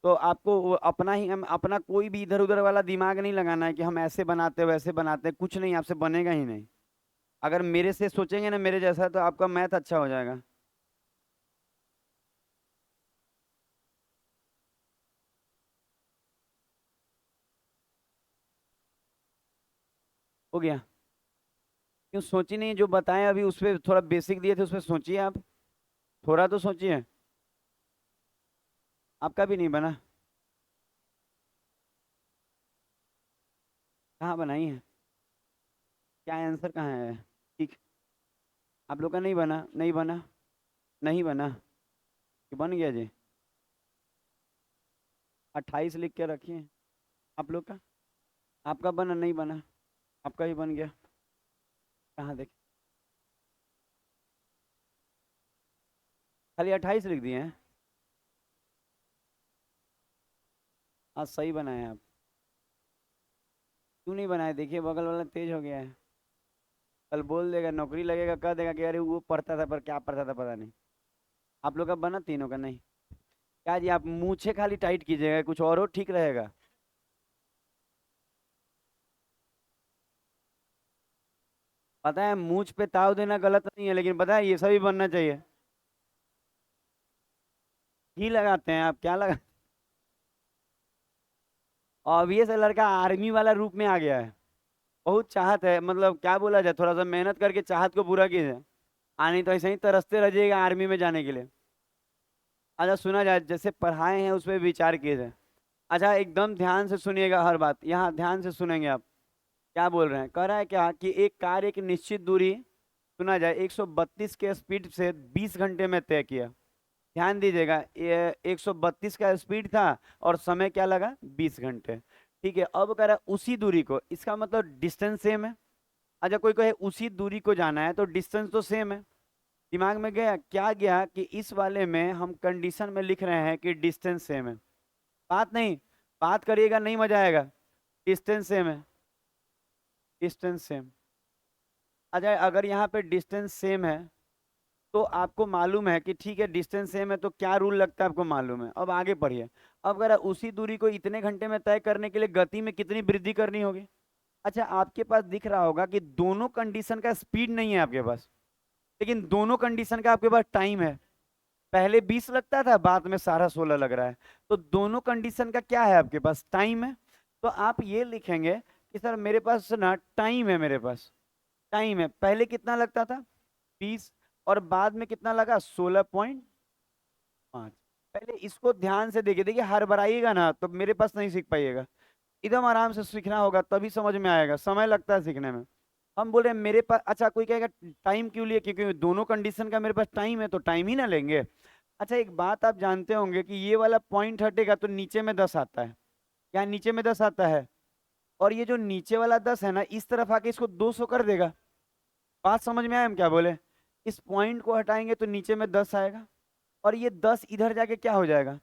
तो आपको अपना ही, हम अपना कोई भी इधर उधर वाला दिमाग नहीं लगाना है कि हम ऐसे बनाते वैसे बनाते, कुछ नहीं, आपसे बनेगा ही नहीं। अगर मेरे से सोचेंगे ना मेरे जैसा, तो आपका मैथ अच्छा हो जाएगा। हो गया? क्यों सोची नहीं? जो बताएं अभी उस पर थोड़ा बेसिक दिए थे, उस पर सोचिए आप, थोड़ा तो सोचिए। आपका भी नहीं बना? कहाँ बनाई है? क्या आंसर कहाँ है? ठीक। आप लोग का नहीं बना, नहीं बना, नहीं बना कि बन गया जी? 28 लिख के रखिए आप लोग का। आपका बना नहीं बना? आपका ही बन गया। कहाँ देख, खाली 28 लिख दिए हैं? हाँ, सही बनाए आप। क्यों नहीं बनाए? देखिए बगल वाला तेज हो गया है, कल बोल देगा, नौकरी लगेगा, कह देगा कि अरे वो पढ़ता था पर क्या पढ़ता था पता नहीं। आप लोग का बना तीनों का? नहीं। क्या जी, आप मूछे खाली टाइट कीजिएगा, कुछ और हो ठीक रहेगा। पता है मूछ पे ताव देना गलत नहीं है, लेकिन पता है ये सभी बनना चाहिए। ही लगाते हैं आप, क्या लगा? ऑब्वियस है, लड़का आर्मी वाला रूप में आ गया है। बहुत चाहत है, मतलब क्या बोला जाए, थोड़ा सा मेहनत करके चाहत को पूरा कीजिए। आनी तो ऐसे ही तरसते रह जाइएगा आर्मी में जाने के लिए। अच्छा, सुना जाए, जैसे पढ़ाए हैं उस पर विचार कीजिए। अच्छा, एकदम ध्यान से सुनिएगा, हर बात यहाँ ध्यान से सुनेंगे आप। क्या बोल रहे हैं, कह रहा है क्या कि एक कार एक निश्चित दूरी, सुना जाए, 132 के स्पीड से 20 घंटे में तय किया। ध्यान दीजिएगा, ये 132 का स्पीड था और समय क्या लगा? 20 घंटे। ठीक है, अब कह रहा है उसी दूरी को, इसका मतलब डिस्टेंस सेम है। अच्छा, कोई कहे उसी दूरी को जाना है तो डिस्टेंस तो सेम है। दिमाग में गया क्या? गया कि इस वाले में हम कंडीशन में लिख रहे हैं कि डिस्टेंस सेम है, बात नहीं। बात करिएगा नहीं मजा आएगा। डिस्टेंस सेम है, डिस्टेंस सेम। अच्छा अगर यहाँ पे डिस्टेंस सेम है तो आपको मालूम है कि ठीक है डिस्टेंस सेम है, तो क्या रूल लगता है आपको मालूम है। अब आगे पढ़िए। अब अगर उसी दूरी को इतने घंटे में तय करने के लिए गति में कितनी वृद्धि करनी होगी। अच्छा आपके पास दिख रहा होगा कि दोनों कंडीशन का स्पीड नहीं है आपके पास, लेकिन दोनों कंडीशन का आपके पास टाइम है। पहले 20 लगता था, बाद में सारा 16 लग रहा है। तो दोनों कंडीशन का क्या है आपके पास, टाइम है। तो आप ये लिखेंगे कि सर मेरे पास ना टाइम है, मेरे पास टाइम है। पहले कितना लगता था 20, और बाद में कितना लगा 16.5। पहले इसको ध्यान से देखिए, देखिए हर बढ़ाइएगा ना तो मेरे पास नहीं सीख पाइएगा। एकदम आराम से सीखना होगा तभी समझ में आएगा, समय लगता है सीखने में। हम बोल रहे हैं मेरे पास, अच्छा कोई कहेगा टाइम क्यों लिए, क्योंकि दोनों कंडीशन का मेरे पास टाइम है तो टाइम ही ना लेंगे। अच्छा एक बात आप जानते होंगे कि ये वाला पॉइंट हटेगा तो नीचे में 10 आता है। क्या नीचे में 10 आता है? और ये जो नीचे वाला 10 है ना, इस तरफ आके इसको 200 कर देगा। बात समझ में आया हम क्या बोले। इस पॉइंट को हटाएंगे तो नीचे में 10 आएगा, और ये 10 इधर जाके क्या हो जाएगा,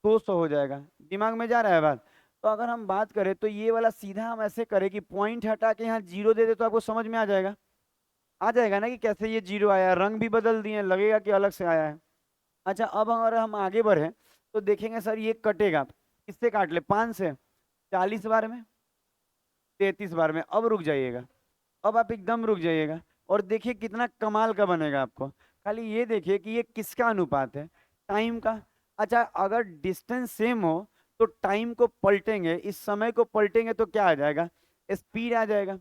200 हो जाएगा। दिमाग में जा रहा है बात। तो अगर हम बात करें तो ये वाला सीधा हम ऐसे करें कि पॉइंट हटा के यहाँ जीरो दे दे तो आपको समझ में आ जाएगा। आ जाएगा ना कि कैसे ये जीरो आया, रंग भी बदल दिए, लगेगा कि अलग से आया है। अच्छा अब अगर हम आगे बढ़े तो देखेंगे सर ये कटेगा, किससे काट ले, 5 से, 40 बार में, 33 बार में। अब रुक जाइएगा, अब आप एकदम रुक जाइएगा और देखिए कितना कमाल का बनेगा आपको। खाली ये देखिए कि ये किसका अनुपात है, टाइम का। अच्छा अगर डिस्टेंस सेम हो तो टाइम को पलटेंगे, इस समय को पलटेंगे तो क्या आ जाएगा, स्पीड आ जाएगा।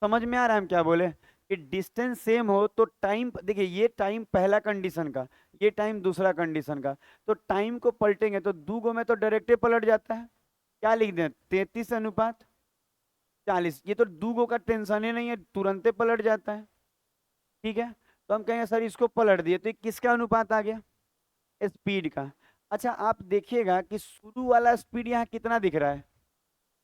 समझ में आ रहा है हम क्या बोले कि डिस्टेंस सेम हो तो टाइम, देखिए ये टाइम पहला कंडीशन का, ये टाइम दूसरा कंडीशन का, तो टाइम को पलटेंगे तो दू गो में तो डायरेक्टे पलट जाता है। क्या लिख दें, 33:40। ये तो दू गो का टेंशन ही नहीं है, तुरंते पलट जाता है। ठीक है, तो हम कहेंगे सर इसको पलट दिए तो ये किसका अनुपात आ गया, स्पीड का। अच्छा आप देखिएगा कि शुरू वाला स्पीड यहाँ कितना दिख रहा है,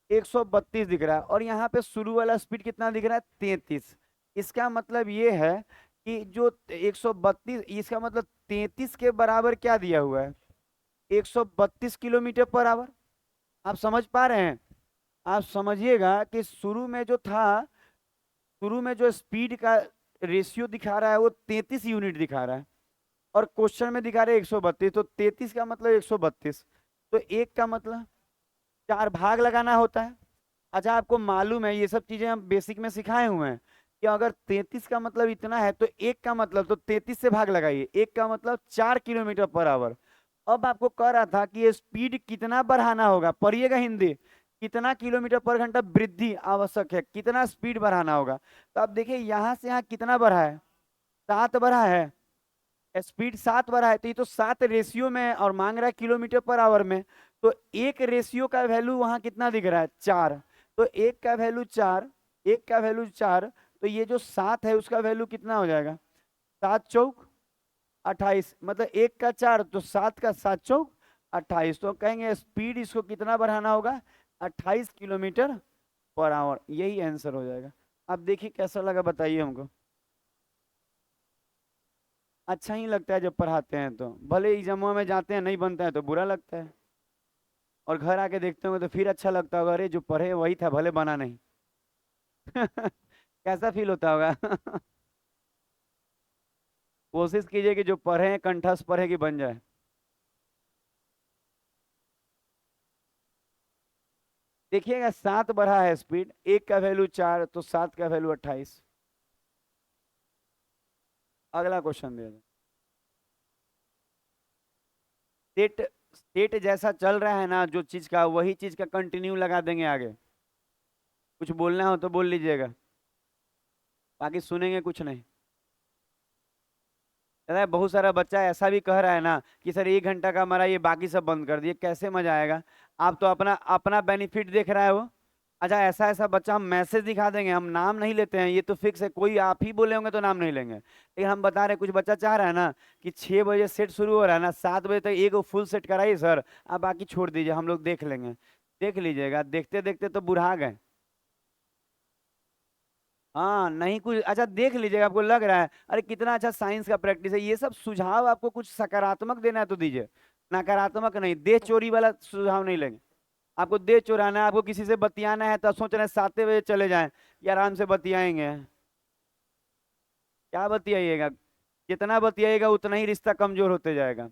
132 दिख रहा है, और यहाँ पे शुरू वाला स्पीड कितना दिख रहा है, 33। इसका मतलब ये है कि जो 132, इसका मतलब 33 के बराबर क्या दिया हुआ है, 132 किलोमीटर पर आवर। आप समझ पा रहे हैं। आप समझिएगा कि शुरू में जो था, शुरू में जो स्पीड का रेशियो दिखा रहा है वो 33 यूनिट दिखा रहा है, और क्वेश्चन में दिखा रहे हैं 132। तो 33 का मतलब 132, तो एक का मतलब 4 भाग लगाना होता है। अच्छा आपको मालूम है ये सब चीजें हम बेसिक में सिखाए हुए हैं कि अगर 33 का मतलब इतना है तो एक का मतलब, तो 33 से भाग लगाइए, एक का मतलब 4 किलोमीटर पर आवर। अब आपको कह रहा था कि ये स्पीड कितना बढ़ाना होगा, पढ़िएगा हिंदी, कितना किलोमीटर पर घंटा वृद्धि आवश्यक है, कितना स्पीड बढ़ाना होगा। तो आप देखिए यहाँ से यहाँ कितना बढ़ा है, 7 बढ़ा है, स्पीड 7 बढ़ा है, तो ये तो 7 रेशियो में है और मांग रहा है किलोमीटर पर आवर में। तो एक रेशियो का वैल्यू वहां कितना दिख रहा है, 4। तो एक का वैल्यू 4, एक का वैल्यू 4, तो ये जो 7 है उसका वैल्यू कितना हो जाएगा, 7×4 = 28। मतलब एक का 4 तो 7 का 7×4 = 28। तो कहेंगे स्पीड इसको कितना बढ़ाना होगा, 28 किलोमीटर पर आवर। यही आंसर हो जाएगा। अब देखिए कैसा लगा बताइए हमको। अच्छा ही लगता है जब पढ़ाते हैं तो, भले एग्जामों में जाते हैं नहीं बनता है तो बुरा लगता है, और घर आके देखते होंगे तो फिर अच्छा लगता होगा, अरे जो पढ़े वही था भले बना नहीं। कैसा फील होता होगा। कोशिश कीजिए कि जो पढ़े हैं कंठस्थ पढ़े कि बन जाए। देखिएगा 7 बढ़ा है स्पीड, एक का वैल्यू 4 तो 7 का वैल्यू 28। अगला क्वेश्चन दे दें। स्टेट, स्टेट जैसा चल रहा है ना जो चीज का, वही चीज का कंटिन्यू लगा देंगे आगे। कुछ बोलना हो तो बोल लीजिएगा, बाकी सुनेंगे कुछ नहीं। अरे बहुत सारा बच्चा ऐसा भी कह रहा है ना कि सर 1 घंटा का हमारा ये बाकी सब बंद कर दिए, कैसे मजा आएगा। आप तो अपना अपना बेनिफिट देख रहा है वो। अच्छा ऐसा ऐसा बच्चा हम मैसेज दिखा देंगे, हम नाम नहीं लेते हैं, ये तो फिक्स है, कोई आप ही बोले होंगे तो नाम नहीं लेंगे, लेकिन हम बता रहे हैं कुछ बच्चा चाह रहा है ना कि 6 बजे सेट शुरू हो रहा है ना, 7 बजे तक एक फुल सेट कराइए सर, आप बाकी छोड़ दीजिए हम लोग देख लेंगे। देख लीजिएगा, देखते देखते तो बुढ़ा गए। हाँ नहीं कुछ, अच्छा देख लीजिएगा, आपको लग रहा है अरे कितना अच्छा साइंस का प्रैक्टिस है, ये सब सुझाव आपको कुछ सकारात्मक देना है तो दीजिए, नकारात्मक नहीं, देह चोरी वाला सुझाव नहीं लेंगे। आपको दे चुराना है, आपको किसी से बतियाना है तो सोच रहे हैं 7 बजे चले जाएं कि आराम से बतियाएंगे। क्या बतियाइएगा? जितना बतियाइएगा उतना ही रिश्ता कमजोर होते जाएगा।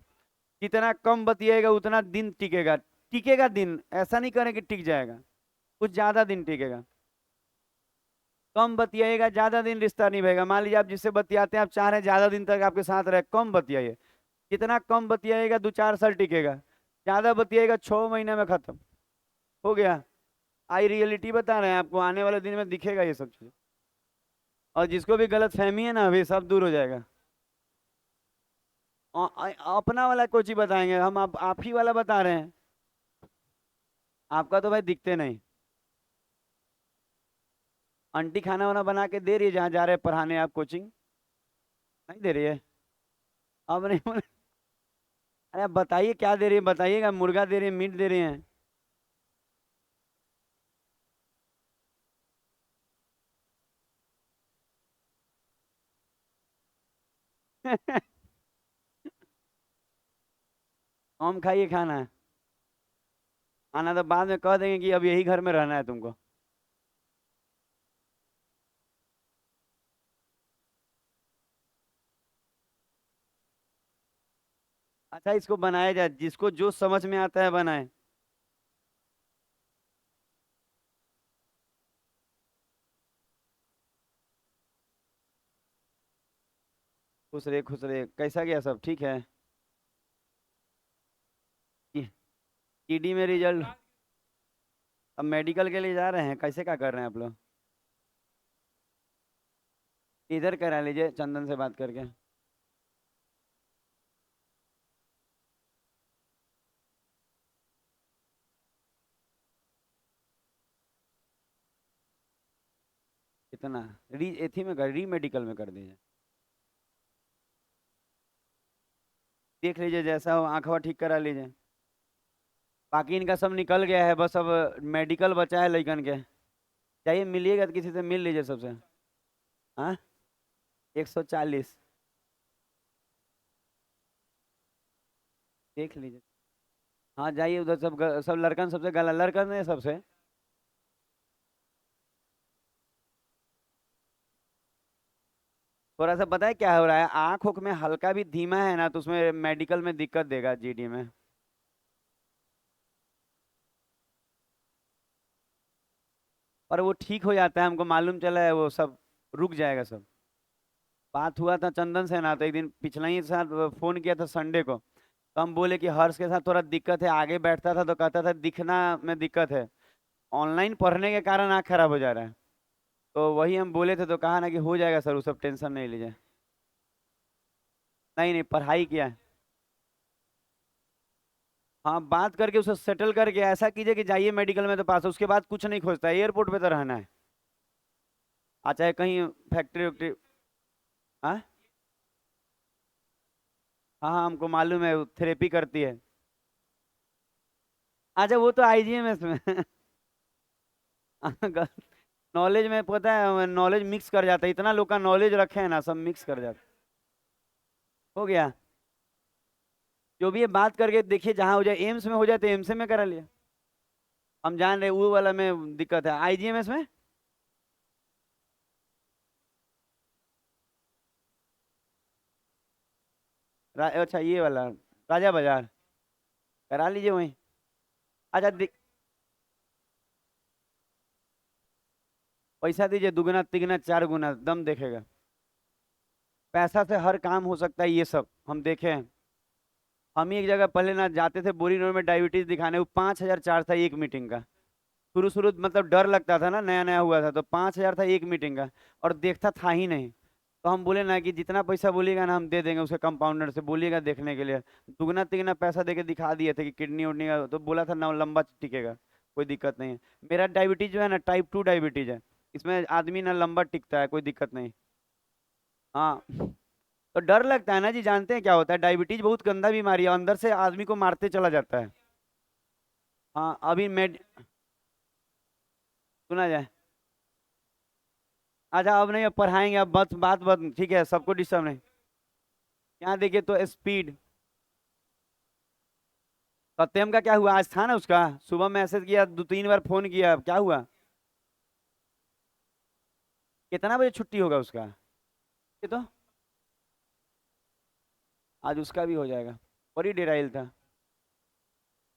जितना कम बतियाइएगा उतना दिन टिकेगा। टिकेगा दिन, ऐसा नहीं करें कि टिक जाएगा, कुछ ज्यादा दिन टिकेगा। कम बतियाइएगा, ज्यादा दिन रिश्ता निभेगा। मान लीजिए आप जिससे बतियाते हैं, आप चाह रहे हैं ज्यादा दिन तक आपके साथ रहे, कम बतियाइए। जितना कम बतियाइएगा 2-4 साल टिकेगा। ज्यादा बतियाइएगा 6 महीने में खत्म हो गया। आई रियलिटी बता रहे हैं आपको, आने वाले दिन में दिखेगा ये सब चीज। और जिसको भी गलत फहमी है ना, अभी सब दूर हो जाएगा। अपना वाला कोच ही बताएंगे हम, आप ही वाला बता रहे हैं। आपका तो भाई दिखते नहीं। आंटी खाना वाना बना के दे रही है जहाँ जा रहे हैं पढ़ाने आप कोचिंग? नहीं दे रही है? अब नहीं अरे आप बताइए क्या दे रही है, बताइएगा। मुर्गा दे रही है, मीट दे रही हैं? हम खाइए खाना है। आना तो बाद में कह देंगे कि अब यही घर में रहना है तुमको। अच्छा इसको बनाया जाए, जिसको जो समझ में आता है बनाए। खुश रहे, कैसा गया सब ठीक है? ईडी में रिजल्ट? अब मेडिकल के लिए जा रहे हैं, कैसे क्या कर रहे हैं आप लोग? इधर करा लीजिए चंदन से बात करके। कितना? री एथी में कर, री मेडिकल में कर दीजिए। देख लीजिए जैसा हो, आंखवा ठीक करा लीजिए। बाकी इनका सब निकल गया है, बस अब मेडिकल बचा है लइकन के। चाहिए मिलिएगा तो किसी से मिल लीजिए सबसे। हाँ, 140। देख लीजिए। हाँ जाइए उधर, सब सब लड़कन सबसे गला, लड़कन है सबसे। थोड़ा सा पता है क्या हो रहा है, आँख उख में हल्का भी धीमा है ना तो उसमें मेडिकल में दिक्कत देगा, जीडी में। पर वो ठीक हो जाता है, हमको मालूम चला है, वो सब रुक जाएगा सब। बात हुआ था चंदन से ना, तो एक दिन पिछला ही साथ फोन किया था संडे को। तो हम बोले कि हर्ष के साथ थोड़ा दिक्कत है, आगे बैठता था तो कहता था दिखना में दिक्कत है, ऑनलाइन पढ़ने के कारण आँख खराब हो जा रहा है। तो वही हम बोले थे, तो कहा ना कि हो जाएगा सर, वो सब टेंशन नहीं लीजिए। नहीं नहीं, पढ़ाई किया है। हाँ बात करके उसे सेटल करके ऐसा कीजिए कि जाइए मेडिकल में तो पास है, उसके बाद कुछ नहीं खोजता है, एयरपोर्ट पे तो रहना है। अच्छा है कहीं फैक्ट्री वैक्ट्री। हाँ हाँ हाँ, हमको मालूम है, थेरेपी करती है। अच्छा वो तो आईजीएमएस में। नॉलेज में पता है, नॉलेज मिक्स कर जाता है, इतना लोग का नॉलेज रखे हैं ना, सब मिक्स कर जाता है। हो गया। जो भी है बात करके देखिए, जहाँ हो जाए, एम्स में हो जाए तो एम्स में करा लिया। हम जान रहे वो वाला में दिक्कत है, आईजीएमएस में। अच्छा ये वाला, राजा बाजार, करा लीजिए वहीं। अच्छा पैसा दीजिए, दुगना तिगना 4 गुना दम देखेगा। पैसा से हर काम हो सकता है, ये सब हम देखे हैं। हम ही एक जगह पहले ना जाते थे बोरी रोड में डायबिटीज दिखाने, वो 5,000 चार्ज था एक मीटिंग का। शुरू शुरू मतलब डर लगता था ना, नया नया हुआ था, तो 5,000 था एक मीटिंग का। और देखता था ही नहीं। तो हम बोले ना कि जितना पैसा बोलिएगा ना हम दे देंगे, उसके कंपाउंडर से बोलिएगा देखने के लिए। दुगना तिगना पैसा दे के दिखा दिए थे कि किडनी उडनी का, तो बोला था ना लंबा टिकेगा, कोई दिक्कत नहीं है। मेरा डायबिटीज जो है ना, टाइप 2 डायबिटीज है। इसमें आदमी ना लंबा टिकता है, कोई दिक्कत नहीं। हाँ। तो डर लगता है ना जी, जानते हैं क्या होता है, डायबिटीज बहुत गंदा बीमारी है, अंदर से आदमी को मारते चला जाता है। हाँ अभी मेड, सुना जाए। अच्छा अब नहीं, अब पढ़ाएंगे, अब बस बात बात ठीक है, सबको डिस्टर्ब नहीं। यहाँ देखिए तो स्पीड, सत्यम का क्या हुआ, आज था ना उसका, सुबह मैसेज किया, 2 3 बार फोन किया, क्या हुआ? कितना बजे छुट्टी होगा उसका? ये तो आज उसका भी हो जाएगा। बड़ी डेराइल था।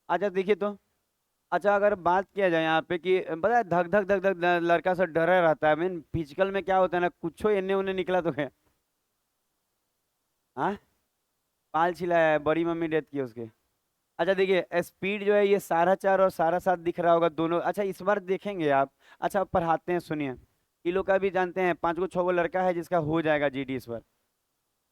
अच्छा देखिए तो, अच्छा अगर बात किया जाए यहाँ पे कि पता है धक धक धक धक लड़का सब डरा रहता है, मीन फिजिकल में क्या होता है ना, कुछ एने ओने निकला तो है। हाँ, पाल छिलाया है, बड़ी मम्मी डेथ की उसके। अच्छा देखिए स्पीड जो है ये 4.5 और 7.5 दिख रहा होगा दोनों। अच्छा इस बार देखेंगे आप। अच्छा आप पढ़ाते हैं, सुनिए। किलो का भी जानते हैं, 5 गो 6 गो लड़का है जिसका हो जाएगा जीडी इस बार।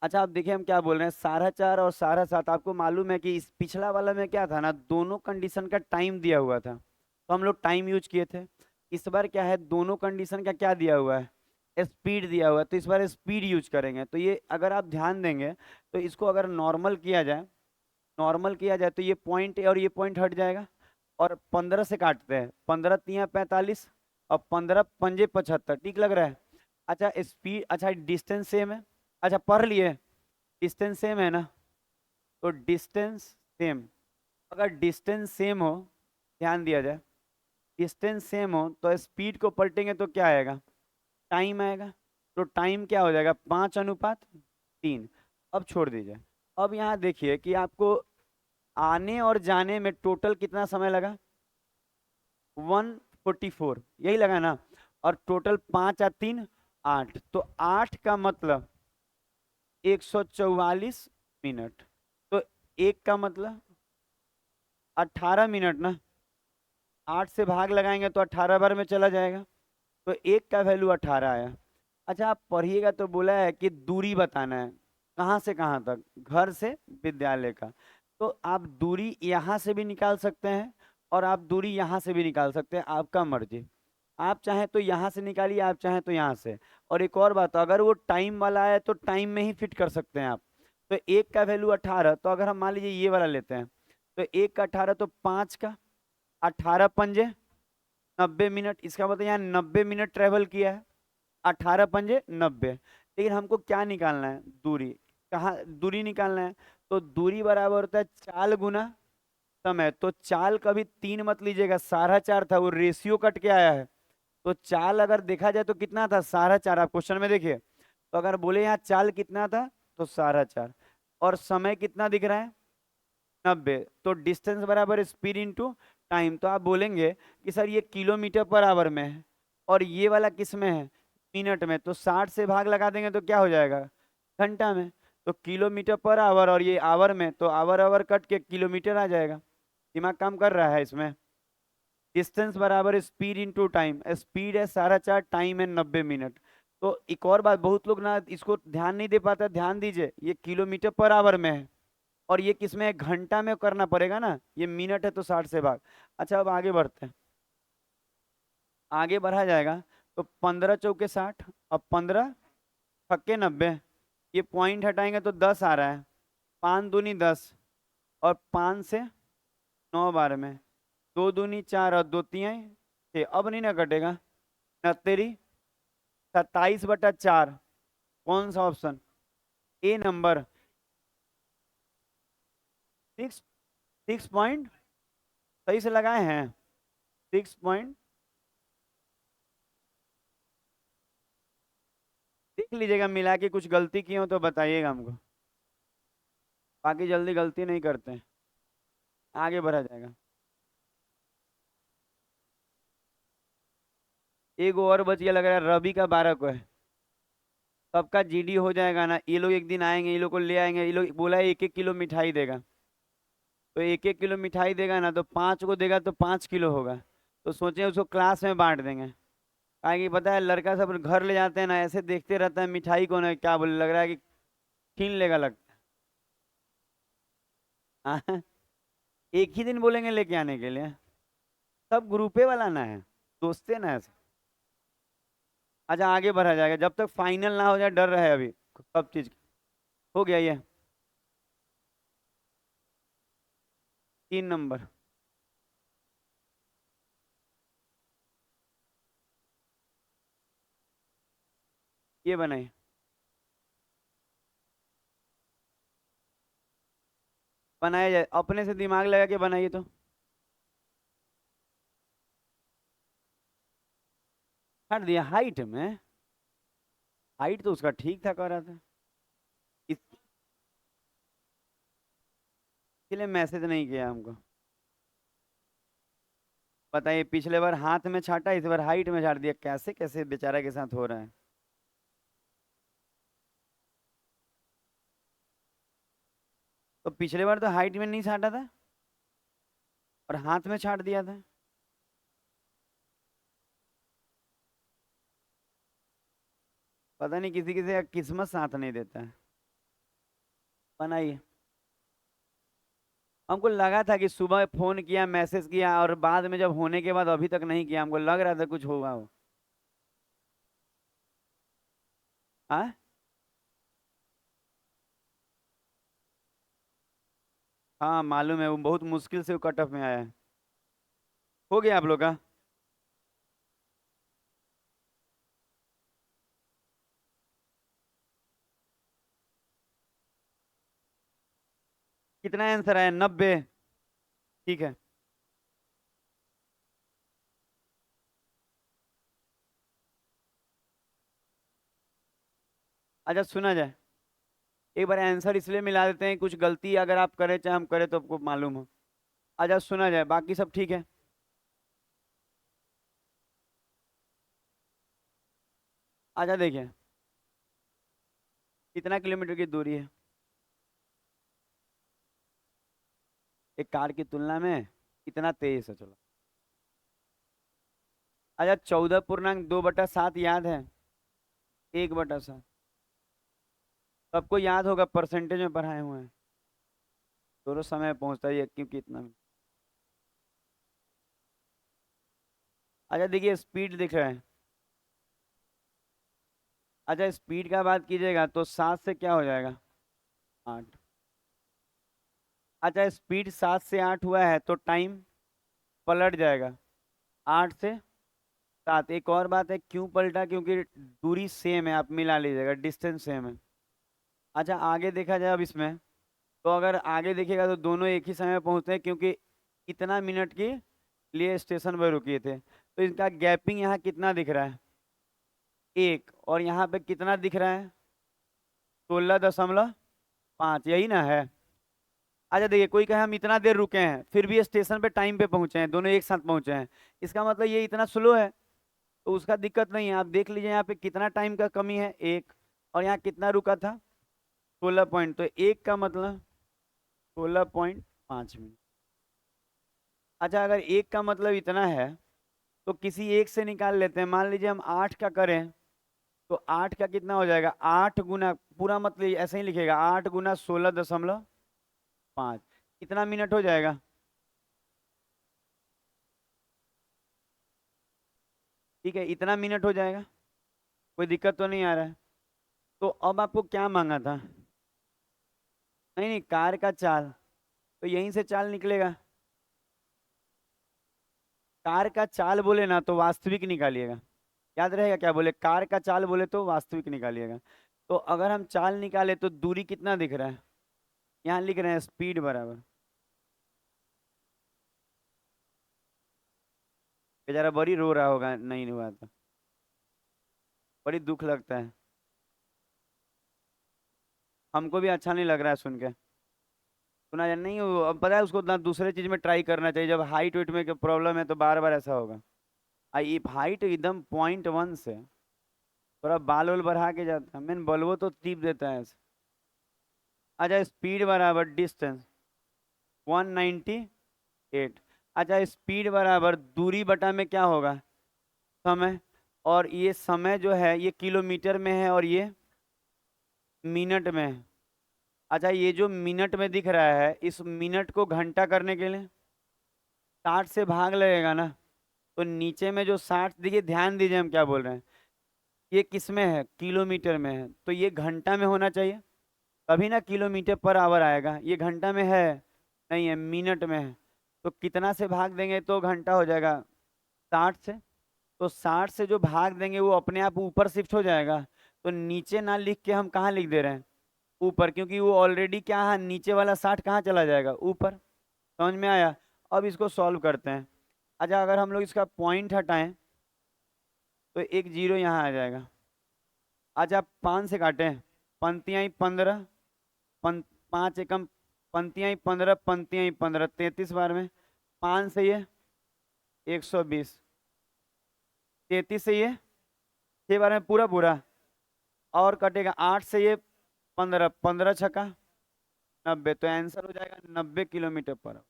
अच्छा आप देखिए हम क्या बोल रहे हैं, 4.5 और 7.5, आपको मालूम है कि इस पिछला वाला में क्या था ना, दोनों कंडीशन का टाइम दिया हुआ था, तो हम लोग टाइम यूज किए थे। इस बार क्या है, दोनों कंडीशन का क्या दिया हुआ है, स्पीड दिया हुआ है, तो इस बार स्पीड यूज करेंगे। तो ये अगर आप ध्यान देंगे तो इसको अगर नॉर्मल किया जाए तो ये पॉइंट और ये पॉइंट हट जाएगा। और 15 से काटते हैं, 15 × 3 = 45, और 15 × 5 = 75, ठीक लग रहा है? अच्छा स्पीड, अच्छा डिस्टेंस सेम है। अच्छा पढ़ लिए, डिस्टेंस सेम है ना, तो डिस्टेंस सेम, अगर डिस्टेंस सेम हो, ध्यान दिया जाए, डिस्टेंस सेम हो तो स्पीड को पलटेंगे तो क्या आएगा, टाइम आएगा। तो टाइम क्या हो जाएगा, 5:3। अब छोड़ दीजिए। अब यहाँ देखिए कि आपको आने और जाने में टोटल कितना समय लगा, 144, यही लगा ना। और टोटल 5 और 3 8, तो 8 का मतलब 144 मिनट। तो एक का मतलब 18 मिनट ना, 8 से भाग लगाएंगे तो 18 बार में चला जाएगा, तो एक का वैल्यू 18 आया। अच्छा आप पढ़िएगा तो बोला है कि दूरी बताना है, कहाँ से कहाँ तक, घर से विद्यालय का। तो आप दूरी यहाँ से भी निकाल सकते हैं और आप दूरी यहाँ से भी निकाल सकते हैं, आपका मर्जी। आप चाहें तो यहाँ से निकालिए, आप चाहें तो यहाँ से। और एक और बात, अगर वो टाइम वाला है तो टाइम में ही फिट कर सकते हैं आप। तो एक का वैल्यू 18, तो अगर हम मान लीजिए ये वाला लेते हैं, तो एक का 18, तो 5 का 18 × 5 = 90 मिनट, इसका मतलब यहाँ 90 मिनट ट्रेवल किया है। 18 × 5 = 90। लेकिन हमको क्या निकालना है, दूरी, कहाँ दूरी निकालना है, तो दूरी बराबर होता है चाल गुना समय। तो चाल कभी 3 मत लीजिएगा, 4.5 था, वो रेशियो कट के आया है। तो चाल अगर देखा जाए तो कितना था, 4.5, आप क्वेश्चन में देखिए। तो अगर बोले यहाँ चाल कितना था, तो 4.5, और समय कितना दिख रहा है, 90। तो डिस्टेंस बराबर स्पीड इंटू टाइम। तो आप बोलेंगे कि सर ये किलोमीटर पर आवर में है और ये वाला किस में है, मिनट में, तो 60 से भाग लगा देंगे तो क्या हो जाएगा, घंटा में। तो किलोमीटर पर आवर और ये आवर में, तो आवर आवर कट के किलोमीटर आ जाएगा। दिमाग काम कर रहा है इसमें। डिस्टेंस बराबर स्पीड इंटू टाइम, स्पीड है 4.5, टाइम है 90 मिनट। तो एक और बात, बहुत लोग ना इसको ध्यान नहीं दे पाता, ध्यान दीजिए, ये किलोमीटर पर आवर में है और ये किसमें है, घंटा में करना पड़ेगा ना, ये मिनट है तो 60 से भाग। अच्छा अब आगे बढ़ते हैं, आगे बढ़ा जाएगा। तो 15 × 4 = 60, और 15 × 5 = 90, ये पॉइंट हटाएंगे तो 10 आ रहा है, 5 दूनी 10, और 5 से 9 बार में, 2 दूनी 4 और 2 तिहाई 6, अब नहीं ना कटेगा, 27/4। कौन सा ऑप्शन, ए नंबर, 6 पॉइंट, सही से लगाए हैं, 6 पॉइंट। देख लीजिएगा मिला के, कुछ गलती की हो तो बताइएगा हमको, बाकी जल्दी गलती नहीं करते हैं। आगे बढ़ा जाएगा। एक और बच गया, लग रहा है रवि का 12 को है, सबका जीडी हो जाएगा ना। ये लोग एक दिन आएंगे, ये लोग को ले आएंगे, ये लोग बोला है 1 1 किलो मिठाई देगा, तो 1 1 किलो मिठाई देगा ना, तो 5 को देगा तो 5 किलो होगा। तो सोचे उसको क्लास में बांट देंगे, कि पता है लड़का सब घर ले जाते हैं ना, ऐसे देखते रहता है मिठाई को ना, क्या बोले, लग रहा है कि छीन लेगा लगता है। हाँ, एक ही दिन बोलेंगे लेके आने के लिए, सब ग्रुपे वाला ना है, दोस्ते ना ऐसे। अच्छा आगे बढ़ा जाएगा, जब तक फाइनल ना हो जाए डर रहे अभी, सब चीज हो गया। ये 3 नंबर, ये बनाइए। बनाया जाए, अपने से दिमाग लगा के बनाइए तो। हट दिया हाइट में। हाइट तो उसका ठीक ठाक हो रहा था। इसलिए मैसेज नहीं किया हमको। बताइए, पिछले बार हाथ में छाटा, इस बार हाइट में छाट दिया, कैसे कैसे बेचारा के साथ हो रहा है। तो पिछले बार तो हाइट में नहीं छाटा था और हाथ में छाट दिया था। पता नहीं किसी किसी का किस्मत साथ नहीं देता है। बनाइए। हमको लगा था कि सुबह फोन किया, मैसेज किया, और बाद में जब होने के बाद अभी तक नहीं किया, हमको लग रहा था कुछ होगा वो। हाँ। हाँ मालूम है, वो बहुत मुश्किल से वो कट ऑफ में आया है। हो गया आप लोग का। कितना आंसर आया? 90। ठीक है। अच्छा सुना जाए, एक बार आंसर इसलिए मिला देते हैं, कुछ गलती अगर आप करें चाहे हम करें तो आपको मालूम हो। अच्छा सुना जाए, बाकी सब ठीक है। अच्छा देखिए, कितना किलोमीटर की दूरी है एक कार की तुलना में, कितना तेज है चलो। अच्छा 14.2/7 याद है? 1/7। सबको याद होगा, परसेंटेज में पढ़ाए हुए हैं। दोनों समय पहुंचता है ये, क्योंकि इतना। अच्छा देखिए, स्पीड दिख रहा है। अच्छा स्पीड का बात कीजिएगा तो 7 से क्या हो जाएगा? 8। अच्छा स्पीड 7 से 8 हुआ है तो टाइम पलट जाएगा, 8 से 7। एक और बात है, क्यों पलटा? क्योंकि दूरी सेम है, आप मिला लीजिएगा, डिस्टेंस सेम है। अच्छा आगे देखा जाए अब इसमें, तो अगर आगे देखिएगा तो दोनों एक ही समय पहुंचते हैं, क्योंकि इतना मिनट के लिए स्टेशन पर रुके थे। तो इनका गैपिंग यहाँ कितना दिख रहा है? 1। और यहाँ पे कितना दिख रहा है? 16.5, यही ना है? अच्छा देखिए, कोई कहे हम इतना देर रुके हैं फिर भी स्टेशन पे टाइम पे पहुंचे हैं, दोनों एक साथ पहुंचे हैं, इसका मतलब ये इतना स्लो है। तो उसका दिक्कत नहीं है, आप देख लीजिए यहाँ पे कितना टाइम का कमी है, 1। और यहाँ कितना रुका था? 16 पॉइंट, तो 1 का मतलब 16.5 मिनट। अच्छा अगर 1 का मतलब इतना है, तो किसी एक से निकाल लेते हैं, मान लीजिए हम 8 का करें, तो 8 का कितना हो जाएगा? 8 गुना, पूरा मतलब ऐसे ही लिखेगा, 8 गुना 16.5, कितना मिनट हो जाएगा? ठीक है, इतना मिनट हो जाएगा। कोई दिक्कत तो नहीं आ रहा है? तो अब आपको क्या मांगा था? नहीं नहीं, कार का चाल, तो यहीं से चाल निकलेगा। कार का चाल बोले ना तो वास्तविक निकालिएगा। याद रहेगा क्या बोले? कार का चाल बोले तो वास्तविक निकालिएगा। तो अगर हम चाल निकाले तो दूरी कितना दिख रहा है? यहाँ लिख रहे हैं स्पीड बराबर। बेचारा बड़ी रो रहा होगा नहीं हुआ तो, बड़ी दुख लगता है। हमको भी अच्छा नहीं लग रहा है सुन के। सुना या नहीं, वो अब पता है उसको ना दूसरे चीज में ट्राई करना चाहिए, जब हाइट वेट में प्रॉब्लम है तो बार बार ऐसा होगा। आई हाइट एकदम 0.1 से थोड़ा बाल वाल बढ़ा के जाता है, मैंने बल्बो तो टीप देता है ऐसे। अच्छा स्पीड बराबर डिस्टेंस 198। अच्छा स्पीड बराबर दूरी बटा में क्या होगा? समय। और ये समय जो है ये किलोमीटर में है और ये मिनट में है। अच्छा ये जो मिनट में दिख रहा है, इस मिनट को घंटा करने के लिए 60 से भाग लगेगा ना। तो नीचे में जो 60, देखिए ध्यान दीजिए हम क्या बोल रहे हैं, ये किस में है? किलोमीटर में है, तो ये घंटा में होना चाहिए, तभी ना किलोमीटर पर आवर आएगा। ये घंटा में है? नहीं है, मिनट में है। तो कितना से भाग देंगे तो घंटा हो जाएगा? 60 से। तो 60 से जो भाग देंगे वो अपने आप ऊपर शिफ्ट हो जाएगा। तो नीचे ना लिख के हम कहाँ लिख दे रहे हैं? ऊपर, क्योंकि वो ऑलरेडी क्या है, नीचे वाला 60 कहाँ चला जाएगा, ऊपर। समझ में आया? अब इसको सॉल्व करते हैं। अच्छा, अगर हम लोग इसका पॉइंट हटाएं तो एक जीरो यहाँ आ जाएगा। अच्छा, 5 से काटें, पंक्तियाँ ही 15, पं 5 एकम, पंक्तियाँ ही 15, पंक्तियाँ ही 15, 33 बार में 5 से ये 120, 33 से ये 6 बार में पूरा पूरा, और कटेगा 8 से ये 15, 15 छक्का 90, तो आंसर हो जाएगा 90 किलोमीटर पर आवर।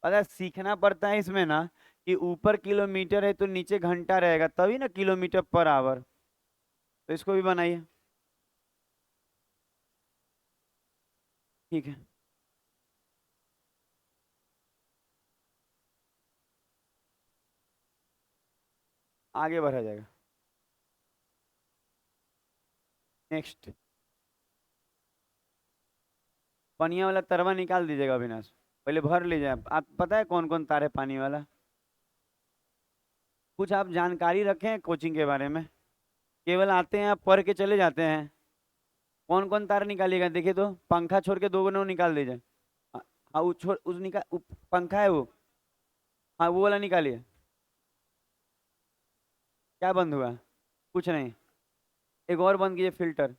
पता है, सीखना पड़ता है इसमें ना, कि ऊपर किलोमीटर है तो नीचे घंटा रहेगा, तभी ना किलोमीटर पर आवर। तो इसको भी बनाइए। ठीक है, आगे बढ़ा जाएगा। नेक्स्ट, पनिया वाला तरवा निकाल दीजिएगा अविनाश, पहले भर लीजिए। आप पता है कौन कौन तार है पानी वाला? कुछ आप जानकारी रखें कोचिंग के बारे में? केवल आते हैं आप पढ़ के चले जाते हैं। कौन कौन तार निकालिएगा देखिए तो, पंखा छोड़ के दो नो निकाल दीजिए। हाँ हाँ, वो छोड़, उस निकाल, पंखा है वो, हाँ वो वाला निकालिए। क्या बंद हुआ? कुछ नहीं। एक और बंद कीजिए, फिल्टर।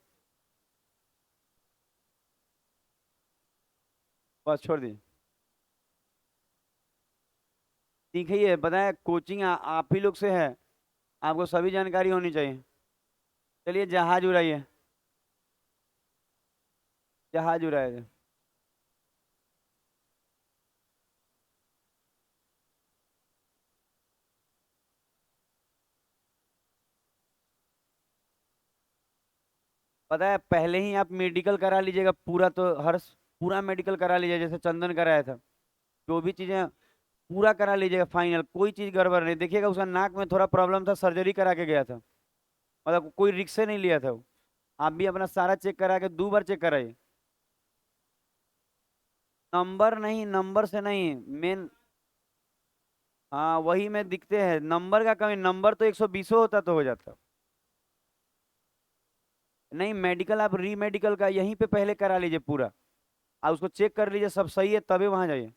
बस छोड़ दीजिए। सीखिए, पता है कोचिंग आप ही लोग से है, आपको सभी जानकारी होनी चाहिए। चलिए जहाज उड़ाइए, जहाज उड़ाइए। पता है, पहले ही आप मेडिकल करा लीजिएगा पूरा, तो हर पूरा मेडिकल करा लीजिए, जैसे चंदन कराया था। जो भी चीजें पूरा करा लीजिएगा फाइनल, कोई चीज गड़बड़ नहीं। देखिएगा उसका नाक में थोड़ा प्रॉब्लम था, सर्जरी करा के गया था, मतलब कोई रिक्स नहीं लिया था वो। आप भी अपना सारा चेक करा के 2 बार चेक कराइए। नंबर नहीं, नंबर से नहीं मेन। हाँ वही में दिखते हैं, नंबर का कमी, नंबर तो 120 होता तो हो जाता। नहीं, मेडिकल आप री मेडिकल का यहीं पे पहले करा लीजिए पूरा, आप उसको चेक कर लीजिए सब सही है, तभी वहां जाइए।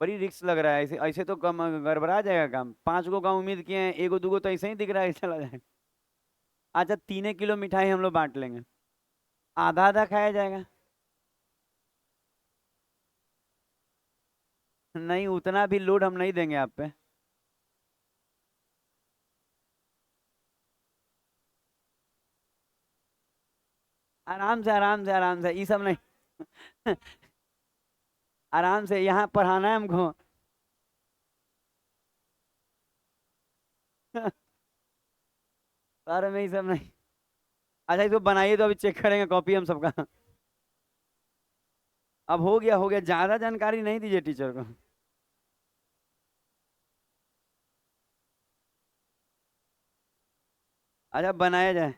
बड़ी रिक्स लग रहा है, ऐसे ऐसे तो कम गड़बड़ा जाएगा काम। 5 गो का उम्मीद किए हैं, 1 2 गो तो ऐसे ही दिख रहा है, चला जाएगा। अच्छा, 3 किलो मिठाई हम लोग बांट लेंगे, आधा आधा खाया जाएगा। नहीं, उतना भी लोड हम नहीं देंगे आप पे। आराम से, आराम से, आराम से, ये सब नहीं। आराम से, यहाँ पढ़ाना है हमको। सारे में ये सब नहीं। अच्छा, इसको बनाइए तो अभी चेक करेंगे कॉपी हम सबका। अब हो गया, हो गया, ज्यादा जानकारी नहीं दीजिए टीचर को। अच्छा, बनाया जाए।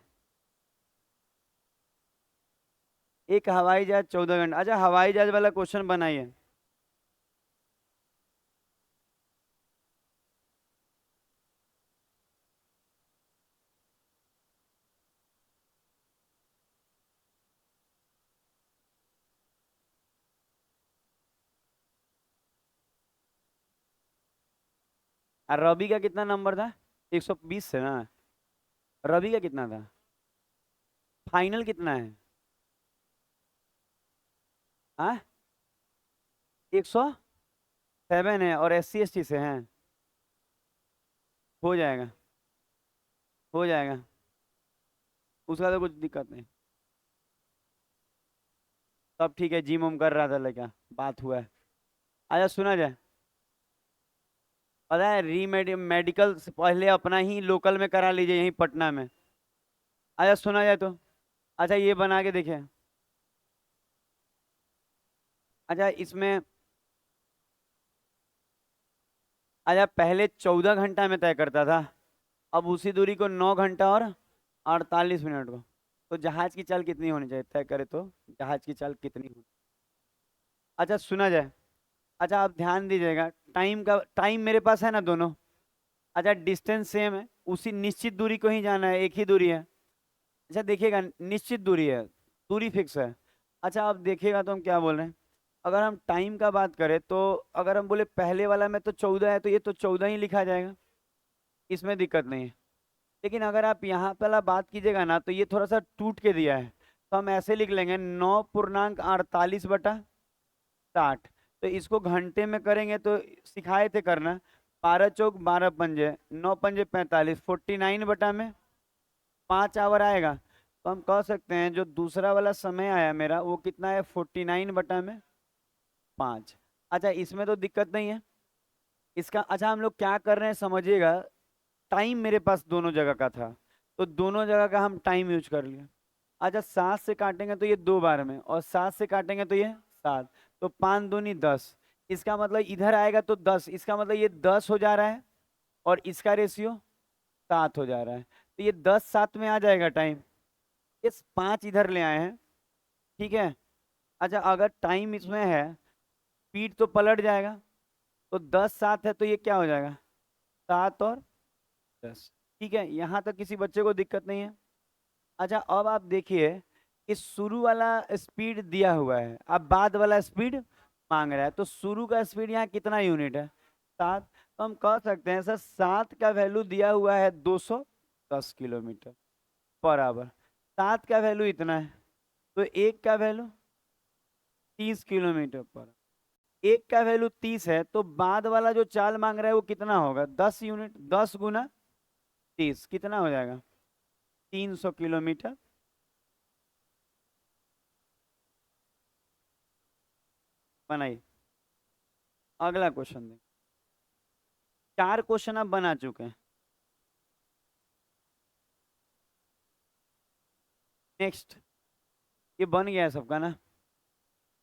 एक हवाई जहाज 14 घंटा, अच्छा हवाई जहाज वाला क्वेश्चन बनाइए। और रवि का कितना नंबर था? 120 से ना? रवि का कितना था? फाइनल कितना है? हाँ, 107 है, और SC ST से हैं। हो जाएगा, हो जाएगा, उसका तो कुछ दिक्कत नहीं। सब ठीक है, जिम उम कर रहा था लड़का, बात हुआ है। अच्छा सुना जाए, पता है मेडिकल से पहले अपना ही लोकल में करा लीजिए, यहीं पटना में। अच्छा सुना जाए तो, अच्छा ये बना के देखिए। अच्छा इसमें, अच्छा पहले 14 घंटा में तय करता था, अब उसी दूरी को 9 घंटा और 48 मिनट को। तो जहाज की चाल कितनी होनी चाहिए, तय करे तो जहाज की चाल कितनी होनी? अच्छा सुना जाए, अच्छा आप ध्यान दीजिएगा, टाइम का, टाइम मेरे पास है ना दोनों। अच्छा डिस्टेंस सेम है, उसी निश्चित दूरी को ही जाना है, एक ही दूरी है। अच्छा देखिएगा, निश्चित दूरी है, दूरी फिक्स है। अच्छा अब देखिएगा तो हम क्या बोल रहे हैं, अगर हम टाइम का बात करें तो अगर हम बोले पहले वाला में तो 14 है, तो ये तो 14 ही लिखा जाएगा, इसमें दिक्कत नहीं है। लेकिन अगर आप यहाँ पहला बात कीजिएगा ना, तो ये थोड़ा सा टूट के दिया है, तो हम ऐसे लिख लेंगे 9.48/60। तो इसको घंटे में करेंगे तो सिखाए थे करना, 12 चौक 12 पंजे, 9 पंजे 45, 49 में 5 आवर आएगा। तो हम कह सकते हैं जो दूसरा वाला समय आया मेरा वो कितना है, 49/5। अच्छा इसमें तो दिक्कत नहीं है इसका। अच्छा हम लोग क्या कर रहे हैं समझिएगा, टाइम मेरे पास दोनों जगह का था, तो दोनों जगह का हम टाइम यूज कर लिया। अच्छा 7 से काटेंगे तो ये 2 बार में, और 7 से काटेंगे तो ये 7, तो 5 दूनी 10। इसका मतलब इधर आएगा तो 10, इसका मतलब ये 10 हो जा रहा है, और इसका रेशियो 7 हो जा रहा है, तो ये 10 7 में आ जाएगा टाइम। इस 5 इधर ले आए हैं, ठीक है। अच्छा अगर टाइम इसमें है, स्पीड तो पलट जाएगा, तो 10 7 है तो ये क्या हो जाएगा, 7 और 10। ठीक है, यहाँ तक किसी बच्चे को दिक्कत नहीं है। अच्छा अब आप देखिए, इस शुरू वाला स्पीड दिया हुआ है, अब बाद वाला स्पीड मांग रहा है, तो शुरू का स्पीड यहाँ कितना यूनिट है, 7। तो हम कह सकते हैं सर 7 का वैल्यू दिया हुआ है 210 किलोमीटर पर आवर, 7 का वैल्यू इतना है, तो 1 का वैल्यू 30 किलोमीटर पर, 1 का वैल्यू 30 है, तो बाद वाला जो चाल मांग रहा है वो कितना होगा, 10 यूनिट, 10 गुना 30 कितना हो जाएगा, 300 किलोमीटर। बनाइए अगला क्वेश्चन दें। 4 क्वेश्चन आप बना चुके हैं। नेक्स्ट, ये बन गया है सबका ना।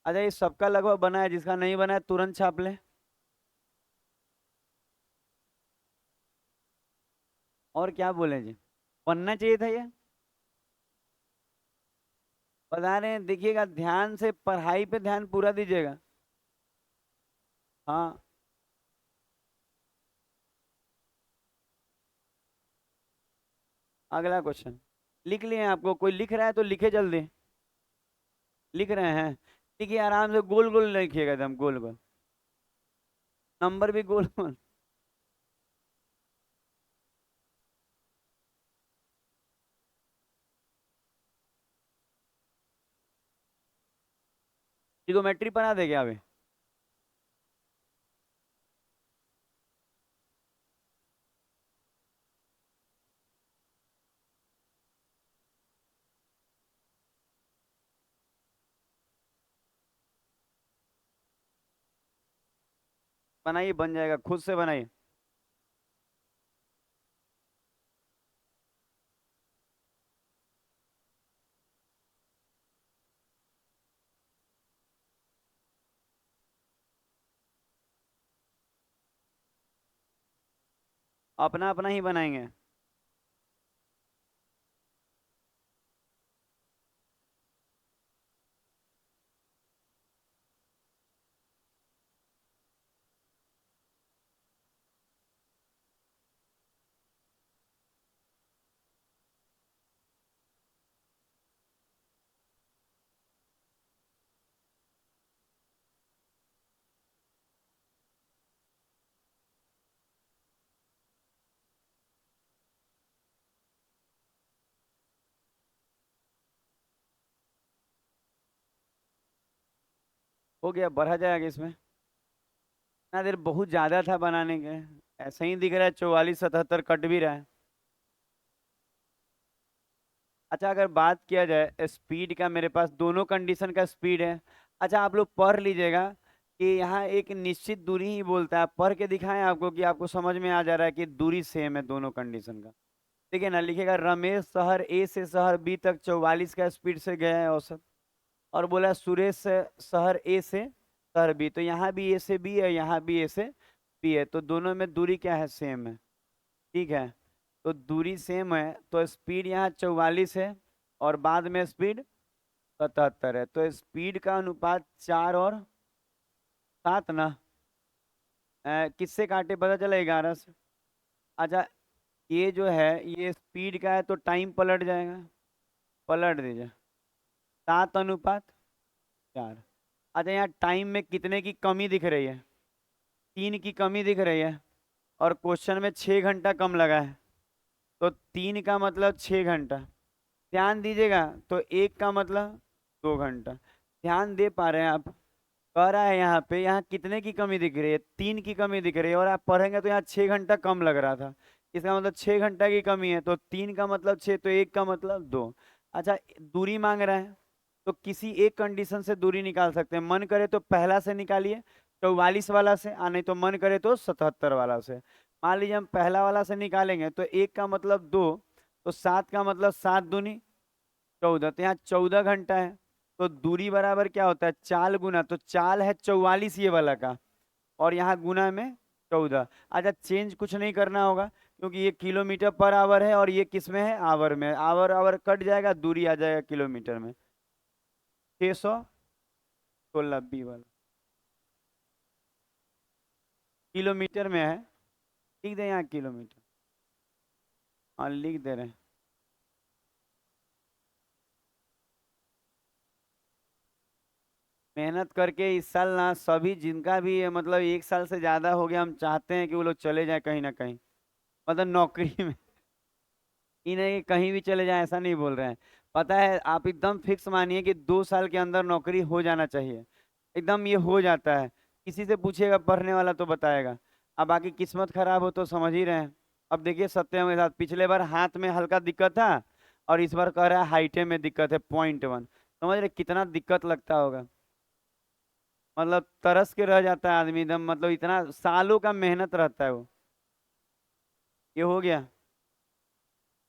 अच्छा ये सबका लगभग बना है, जिसका नहीं बना है तुरंत छाप ले। और क्या बोले जी, बनना चाहिए था ये, बता रहे हैं। देखिएगा ध्यान से, पढ़ाई पे ध्यान पूरा दीजिएगा। हाँ अगला क्वेश्चन लिख लिए हैं, आपको कोई लिख रहा है तो लिखे जल्दी। लिख रहे हैं, लिखिए आराम से, गोल गोल लिखिएगा एकदम गोल गोल, नंबर भी गोल गोल। ट्रिगोमेट्री बना देंगे अभी। बनाइए, बन जाएगा, खुद से बनाइए। अपना अपना ही बनाएंगे। हो गया, बढ़ा जाएगा इसमें। ना देर बहुत ज्यादा था बनाने के, ऐसा ही दिख रहा है 44 77 कट भी रहा है। अच्छा अगर बात किया जाए स्पीड का, मेरे पास दोनों कंडीशन का स्पीड है। अच्छा आप लोग पढ़ लीजिएगा कि यहाँ एक निश्चित दूरी ही बोलता है, पढ़ के दिखाएं आपको कि आपको समझ में आ जा रहा है कि दूरी सेम है दोनों कंडीशन का। देखिए ना, लिखेगा रमेश शहर ए से शहर बी तक 44 का स्पीड से गया है औसत, और बोला सुरेश से शहर ए से शहर बी, तो यहाँ भी ए से बी है, यहाँ भी ए से बी है, तो दोनों में दूरी क्या है, सेम है। ठीक है, तो दूरी सेम है, तो स्पीड यहाँ 44 है, और बाद में स्पीड 77 है, तो स्पीड का अनुपात 4 और 7 ना, किससे काटे पता चला, 11 से। अच्छा ये जो है ये स्पीड का है तो टाइम पलट जाएगा, पलट दीजिए। 7:4। अच्छा यहाँ टाइम में कितने की कमी दिख रही है? 3 की कमी दिख रही है। और क्वेश्चन में 6 घंटा कम लगा है, तो 3 का मतलब 6 घंटा। ध्यान दीजिएगा, तो 1 का मतलब 2 घंटा। ध्यान दे पा रहे हैं आप? कह रहा है यहाँ पे, यहाँ कितने की कमी दिख रही है? 3 की कमी दिख रही है, और आप पढ़ेंगे तो यहाँ 6 घंटा कम लग रहा था। इसका मतलब 6 घंटा की कमी है, तो 3 का मतलब 6, तो 1 का मतलब 2। अच्छा दूरी मांग रहा है, तो किसी एक कंडीशन से दूरी निकाल सकते हैं। मन करे तो पहला से निकालिए, 44 वाला से, नहीं तो मन करे तो 77 वाला से। मान लीजिए हम पहला वाला से निकालेंगे, तो 1 का मतलब 2, तो 7 का मतलब 7 दूनी 14, तो यहाँ 14 घंटा है। तो दूरी बराबर क्या होता है? चाल गुना, तो चाल है 44 ये वाला का, और यहाँ गुना में 14। अच्छा चेंज कुछ नहीं करना होगा, क्योंकि ये किलोमीटर पर आवर है और ये किस में है? आवर में। आवर आवर कट जाएगा, दूरी आ जाएगा किलोमीटर में। 616 वाला किलोमीटर में है। लिख दे यहाँ किलोमीटर। हाँ लिख दे रहे हैं। मेहनत करके इस साल ना सभी जिनका भी मतलब 1 साल से ज्यादा हो गया, हम चाहते हैं कि वो लोग चले जाए कहीं ना कहीं, मतलब नौकरी में। ये नहीं कि कहीं भी चले जाए, ऐसा नहीं बोल रहे हैं। पता है आप एकदम फिक्स मानिए कि 2 साल के अंदर नौकरी हो जाना चाहिए। एकदम ये हो जाता है। किसी से पूछिएगा पढ़ने वाला तो बताएगा। अब बाकी किस्मत खराब हो तो समझ ही रहे हैं। अब देखिए सत्यम के साथ पिछले बार हाथ में हल्का दिक्कत था, और इस बार कह रहा है हाइटे में दिक्कत है, 0.1। समझ रहे कितना दिक्कत लगता होगा? मतलब तरस के रह जाता है आदमी एकदम, मतलब इतना सालों का मेहनत रहता है वो। ये हो गया।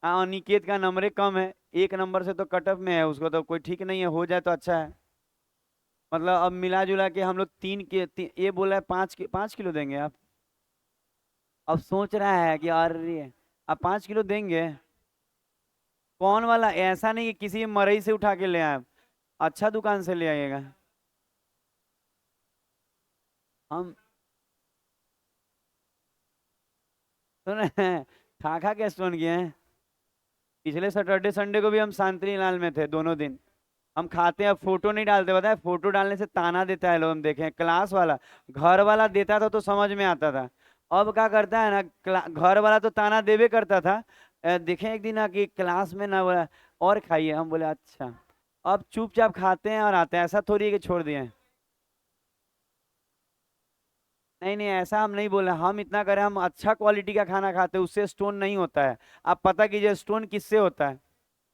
हाँ अनिकेत का नंबरे कम है, 1 नंबर से तो कट ऑफ में है, उसको तो कोई ठीक नहीं है, हो जाए तो अच्छा है। मतलब अब मिला जुला के हम लोग ये बोला है 5 किलो देंगे आप। अब सोच रहा है कि अरे अब 5 किलो देंगे। कौन वाला? ऐसा नहीं कि किसी मरई से उठा के ले आए, अच्छा दुकान से ले आइएगा। हम सुन रहे हैं, खा खा के स्टोन किए हैं। पिछले सैटरडे संडे को भी हम शांति लाल में थे दोनों दिन। हम खाते हैं, फोटो नहीं डालते, पता है फोटो डालने से ताना देता है लोग, हम देखे हैं। क्लास वाला, घर वाला देता था तो समझ में आता था। अब क्या करता है ना, घर वाला तो ताना देवे करता था। देखे एक दिन ना कि क्लास में ना बोला और खाइए, हम बोले अच्छा। अब चुपचाप खाते हैं और आते हैं, ऐसा थोड़ी है कि छोड़ दिए हैं। नहीं नहीं ऐसा हम नहीं बोले, हम इतना करें, हम अच्छा क्वालिटी का खाना खाते हैं, उससे स्टोन नहीं होता है। आप पता कीजिए स्टोन किससे होता है।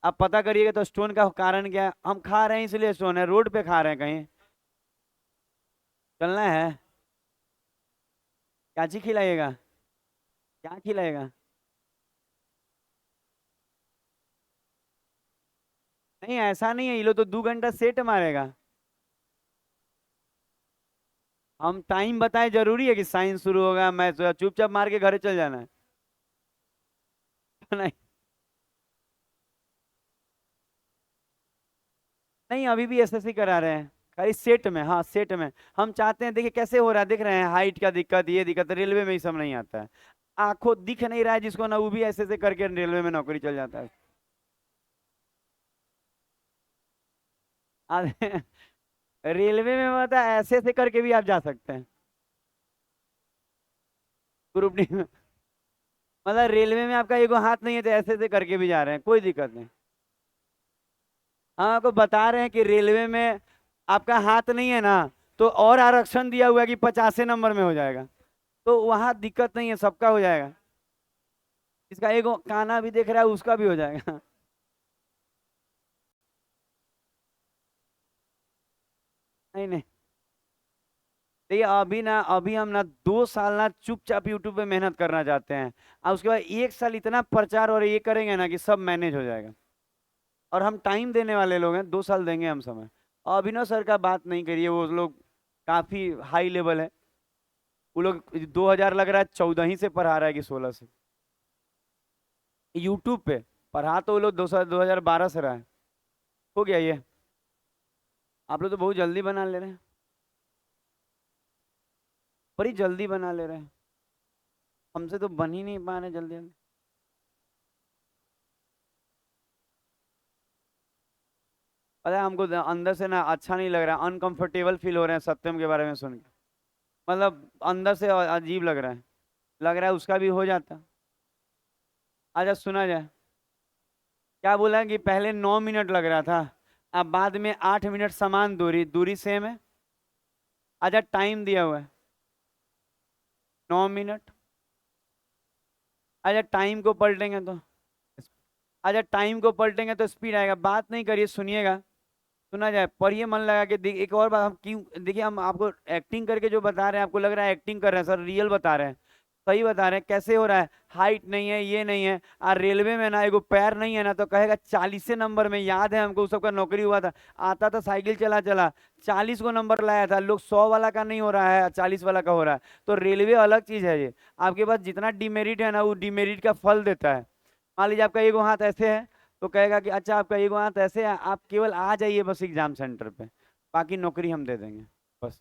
आप पता करिएगा तो स्टोन का कारण क्या है? हम खा रहे हैं इसलिए स्टोन है, रोड पे खा रहे हैं कहीं। चलना है। क्या चीज खिलाइएगा? क्या खिलाएगा? नहीं ऐसा नहीं है, ये लोग तो 2 घंटा सेट मारेगा। हम टाइम बताए, जरूरी है कि साइंस शुरू होगा, मैं चुपचाप मार के घरे चल जाना है? नहीं नहीं अभी भी एसएससी करा रहे हैं, खाली सेट में। हाँ सेट में। हम चाहते हैं, देखिए कैसे हो रहा है, देख रहे हैं हाइट का दिक्कत, ये दिक्कत, रेलवे में ही सब नहीं आता है। आंखों दिख नहीं रहा है जिसको ना, वो भी ऐसे ऐसे करके रेलवे में नौकरी चल जाता है। रेलवे में मतलब ऐसे ऐसे करके भी आप जा सकते हैं। ग्रुप डी में मतलब रेलवे में आपका एगो हाथ नहीं है तो ऐसे ऐसे करके भी जा रहे हैं, कोई दिक्कत नहीं। हम आपको बता रहे हैं कि रेलवे में आपका हाथ नहीं है ना, तो और आरक्षण दिया हुआ है कि 50 नंबर में हो जाएगा, तो वहां दिक्कत नहीं है, सबका हो जाएगा। इसका एगो काना भी देख रहा है, उसका भी हो जाएगा। नहीं नहीं देखिए अभी हम ना 2 साल ना चुपचाप यूट्यूब पे मेहनत करना चाहते हैं, और उसके बाद 1 साल इतना प्रचार और ये करेंगे ना कि सब मैनेज हो जाएगा। और हम टाइम देने वाले लोग हैं, 2 साल देंगे हम समय। अभिनव सर का बात नहीं करिए, वो लोग काफी हाई लेवल है। वो लोग 2000 लग रहा है 14 ही से पढ़ा रहा है कि 16 से, यूट्यूब पे। पढ़ा तो वो लोग 2012 से रहा है। हो गया ये। आप लोग तो बहुत जल्दी बना ले रहे हैं, बड़ी जल्दी बना ले रहे हैं। हमसे तो बन ही नहीं पा रहे जल्दी जल्दी। पता है हमको अंदर से ना अच्छा नहीं लग रहा है, अनकंफर्टेबल फील हो रहे हैं सत्यम के बारे में सुन के। मतलब अंदर से अजीब लग रहा है उसका भी हो जाता। आजा सुना जाए। क्या बोला कि पहले 9 मिनट लग रहा था, अब बाद में 8 मिनट, समान दूरी, दूरी सेम है। आजा टाइम दिया हुआ है 9 मिनट। आजा टाइम को पलटेंगे तो, आजा टाइम को पलटेंगे तो स्पीड आएगा। बात नहीं करिए, सुनिएगा। सुना जाए, पढ़िए मन लगा के। एक और बात, हम क्यों देखिए, हम आपको एक्टिंग करके जो बता रहे हैं, आपको लग रहा है एक्टिंग कर रहे हैं सर, रियल बता रहे हैं, सही बता रहे हैं। कैसे हो रहा है, हाइट नहीं है, ये नहीं है। और रेलवे में ना एगो पैर नहीं है ना, तो कहेगा 40 नंबर में, याद है हमको, उस सबका नौकरी हुआ था, आता था साइकिल चला चला, 40 को नंबर लाया था। लोग 100 वाला का नहीं हो रहा है, 40 वाला का हो रहा है। तो रेलवे अलग चीज है ये। आपके पास जितना डिमेरिट है ना, वो डिमेरिट का फल देता है। मान लीजिए आपका एगो हाथ ऐसे है, तो कहेगा कि अच्छा आपका एगो हाथ ऐसे है, आप केवल आ जाइए बस एग्जाम सेंटर पे, बाकी नौकरी हम दे देंगे। बस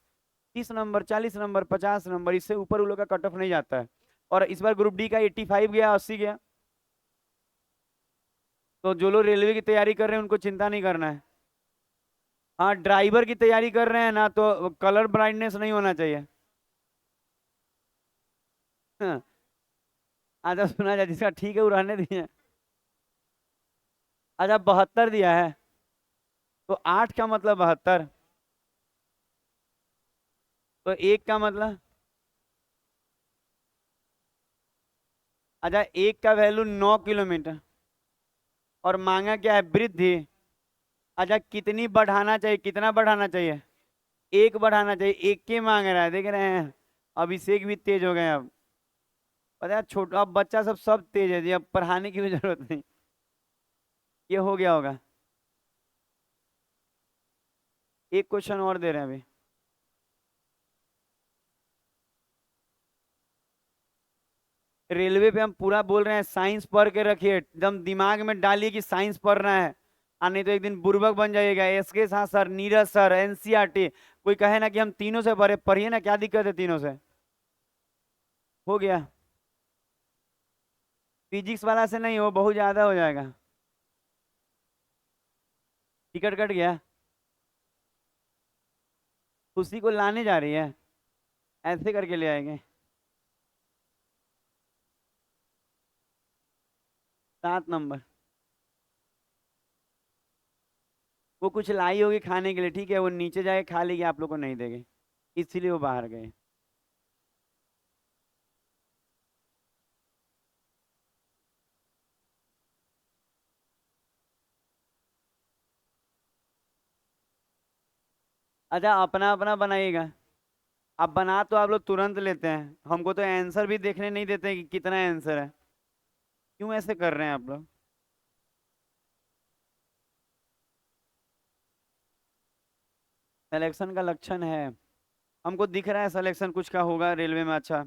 30 नंबर, 40 नंबर, 50 नंबर, इससे ऊपर उन लोग का कट ऑफ नहीं जाता है। और इस बार ग्रुप डी का 85 गया, 80 गया। तो जो लोग रेलवे की तैयारी कर रहे हैं उनको चिंता नहीं करना है। हाँ, ड्राइवर की तैयारी कर रहे हैं ना, तो कलर ब्राइटनेस नहीं होना चाहिए। हाँ, अच्छा सुना जाए, जिसका ठीक है वो रहने दिए। अच्छा 72 दिया है, तो 8 का मतलब 72, तो 1 का मतलब, अच्छा 1 का वैल्यू 9 किलोमीटर, और मांगा क्या है, वृद्धि। अच्छा कितनी बढ़ाना चाहिए, कितना बढ़ाना चाहिए, 1 बढ़ाना चाहिए, 1 के मांग रहा है, देख रहे हैं। अभिषेक भी तेज हो गए अब। पता है छोटा, अब बच्चा सब तेज है जी, अब पढ़ाने की भी जरूरत नहीं। ये हो गया होगा। एक क्वेश्चन और दे रहे हैं अभी। रेलवे पे हम पूरा बोल रहे हैं, साइंस पढ़ के रखिए, एकदम दिमाग में डालिए कि साइंस पढ़ना है। और नहीं तो एक दिन बुर्बक बन जाइएगा। एसके साथ सर, नीरज सर, एनसीईआरटी, कोई कहे ना कि हम तीनों से पढ़े, पढ़िए ना, क्या दिक्कत है तीनों से। हो गया। फिजिक्स वाला से नहीं हो, बहुत ज्यादा हो जाएगा। टिकट कट गया, उसी को लाने जा रही है, ऐसे करके ले आएंगे। 7 नंबर। वो कुछ लाई होगी खाने के लिए, ठीक है, वो नीचे जाके खा लेगी, आप लोग को नहीं देंगे, इसीलिए वो बाहर गए। अच्छा अपना अपना बनाइएगा। अब बना तो आप लोग तुरंत लेते हैं, हमको तो आंसर भी देखने नहीं देते कि कितना आंसर है। क्यों ऐसे कर रहे हैं आप लोग। सिलेक्शन का लक्षण है, हमको दिख रहा है सिलेक्शन कुछ का होगा रेलवे में। अच्छा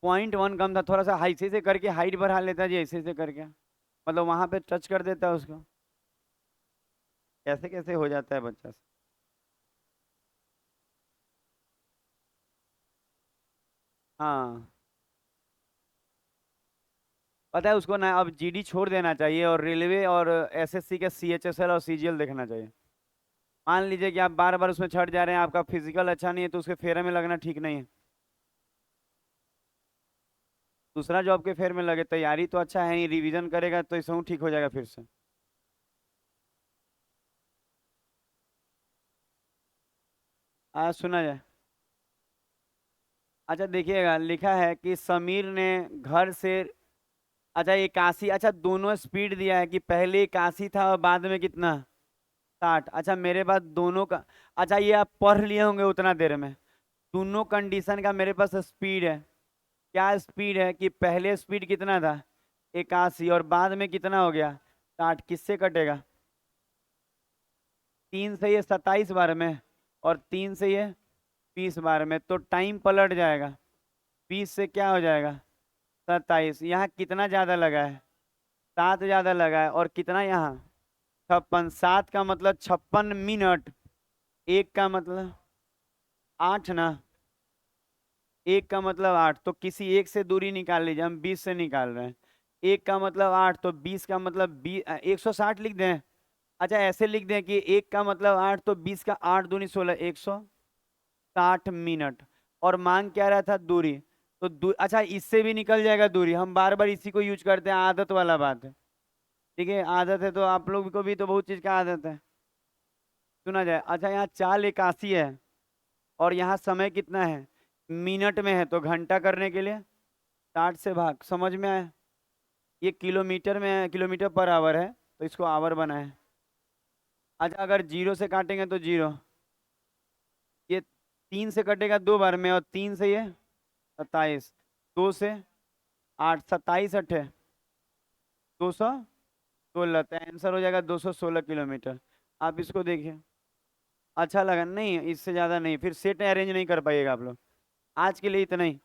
0.1 कम था, थोड़ा सा ऐसे से करके हाइट बढ़ा लेता जी, ऐसे से करके, मतलब वहां पे टच कर देता है उसको। कैसे कैसे हो जाता है बच्चा से। हाँ, पता है उसको ना अब जीडी छोड़ देना चाहिए, और रेलवे और एसएससी के सीएचएसएल और सीजीएल देखना चाहिए। मान लीजिए कि आप बार बार उसमें छट जा रहे हैं, आपका फिजिकल अच्छा नहीं है, तो उसके फेरे में लगना ठीक नहीं है। दूसरा जॉब के फेर में लगे, तैयारी तो अच्छा है ही, रिवीजन करेगा तो इसमें ठीक हो जाएगा फिर से। सुना जाए। अच्छा देखिएगा, लिखा है कि समीर ने घर से, अच्छा 81, अच्छा दोनों स्पीड दिया है कि पहले 81 था और बाद में कितना, 60। अच्छा मेरे पास दोनों का, अच्छा ये आप पढ़ लिए होंगे उतना देर में। दोनों कंडीशन का मेरे पास स्पीड है। क्या स्पीड है कि पहले स्पीड कितना था, 81, और बाद में कितना हो गया, 60। किससे कटेगा, 3 से ये 27 बार में, और 3 से ये 20 बार में, तो टाइम पलट जाएगा। 20 से क्या हो जाएगा, 27। यहाँ कितना ज्यादा लगा है, 7 ज्यादा लगा है, और कितना यहाँ, 56। 7 का मतलब 56 मिनट, 1 का मतलब 8 ना, 1 का मतलब 8, तो किसी एक से दूरी निकाल लीजिए, हम 20 से निकाल रहे हैं। एक का मतलब 8, तो 20 का मतलब 160 लिख दें। अच्छा ऐसे लिख दें कि एक का मतलब 8, तो 20 का 8 दूनी 16, 160 मिनट। और मांग क्या रहा था, दूरी। तो अच्छा इससे भी निकल जाएगा दूरी, हम बार बार इसी को यूज करते हैं, आदत वाला बात है। ठीक है, आदत है तो आप लोग को भी तो बहुत चीज का आदत है। सुना जाए। अच्छा यहाँ चाल 81 है और यहाँ समय कितना है, मिनट में है, तो घंटा करने के लिए 60 से भाग, समझ में आया। ये किलोमीटर में है, किलोमीटर पर आवर है, तो इसको आवर बनाए। अच्छा अगर जीरो से काटेंगे तो जीरो, ये 3 से कटेगा 2 बार में, और 3 से ये 27, 2 से 8, 27 अठे 216, तो आंसर हो जाएगा 216 किलोमीटर। आप इसको देखिए। अच्छा लगा नहीं, इससे ज्यादा नहीं, फिर सेट अरेंज नहीं कर पाइएगा आप लोग। आज के लिए इतना ही।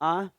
हाँ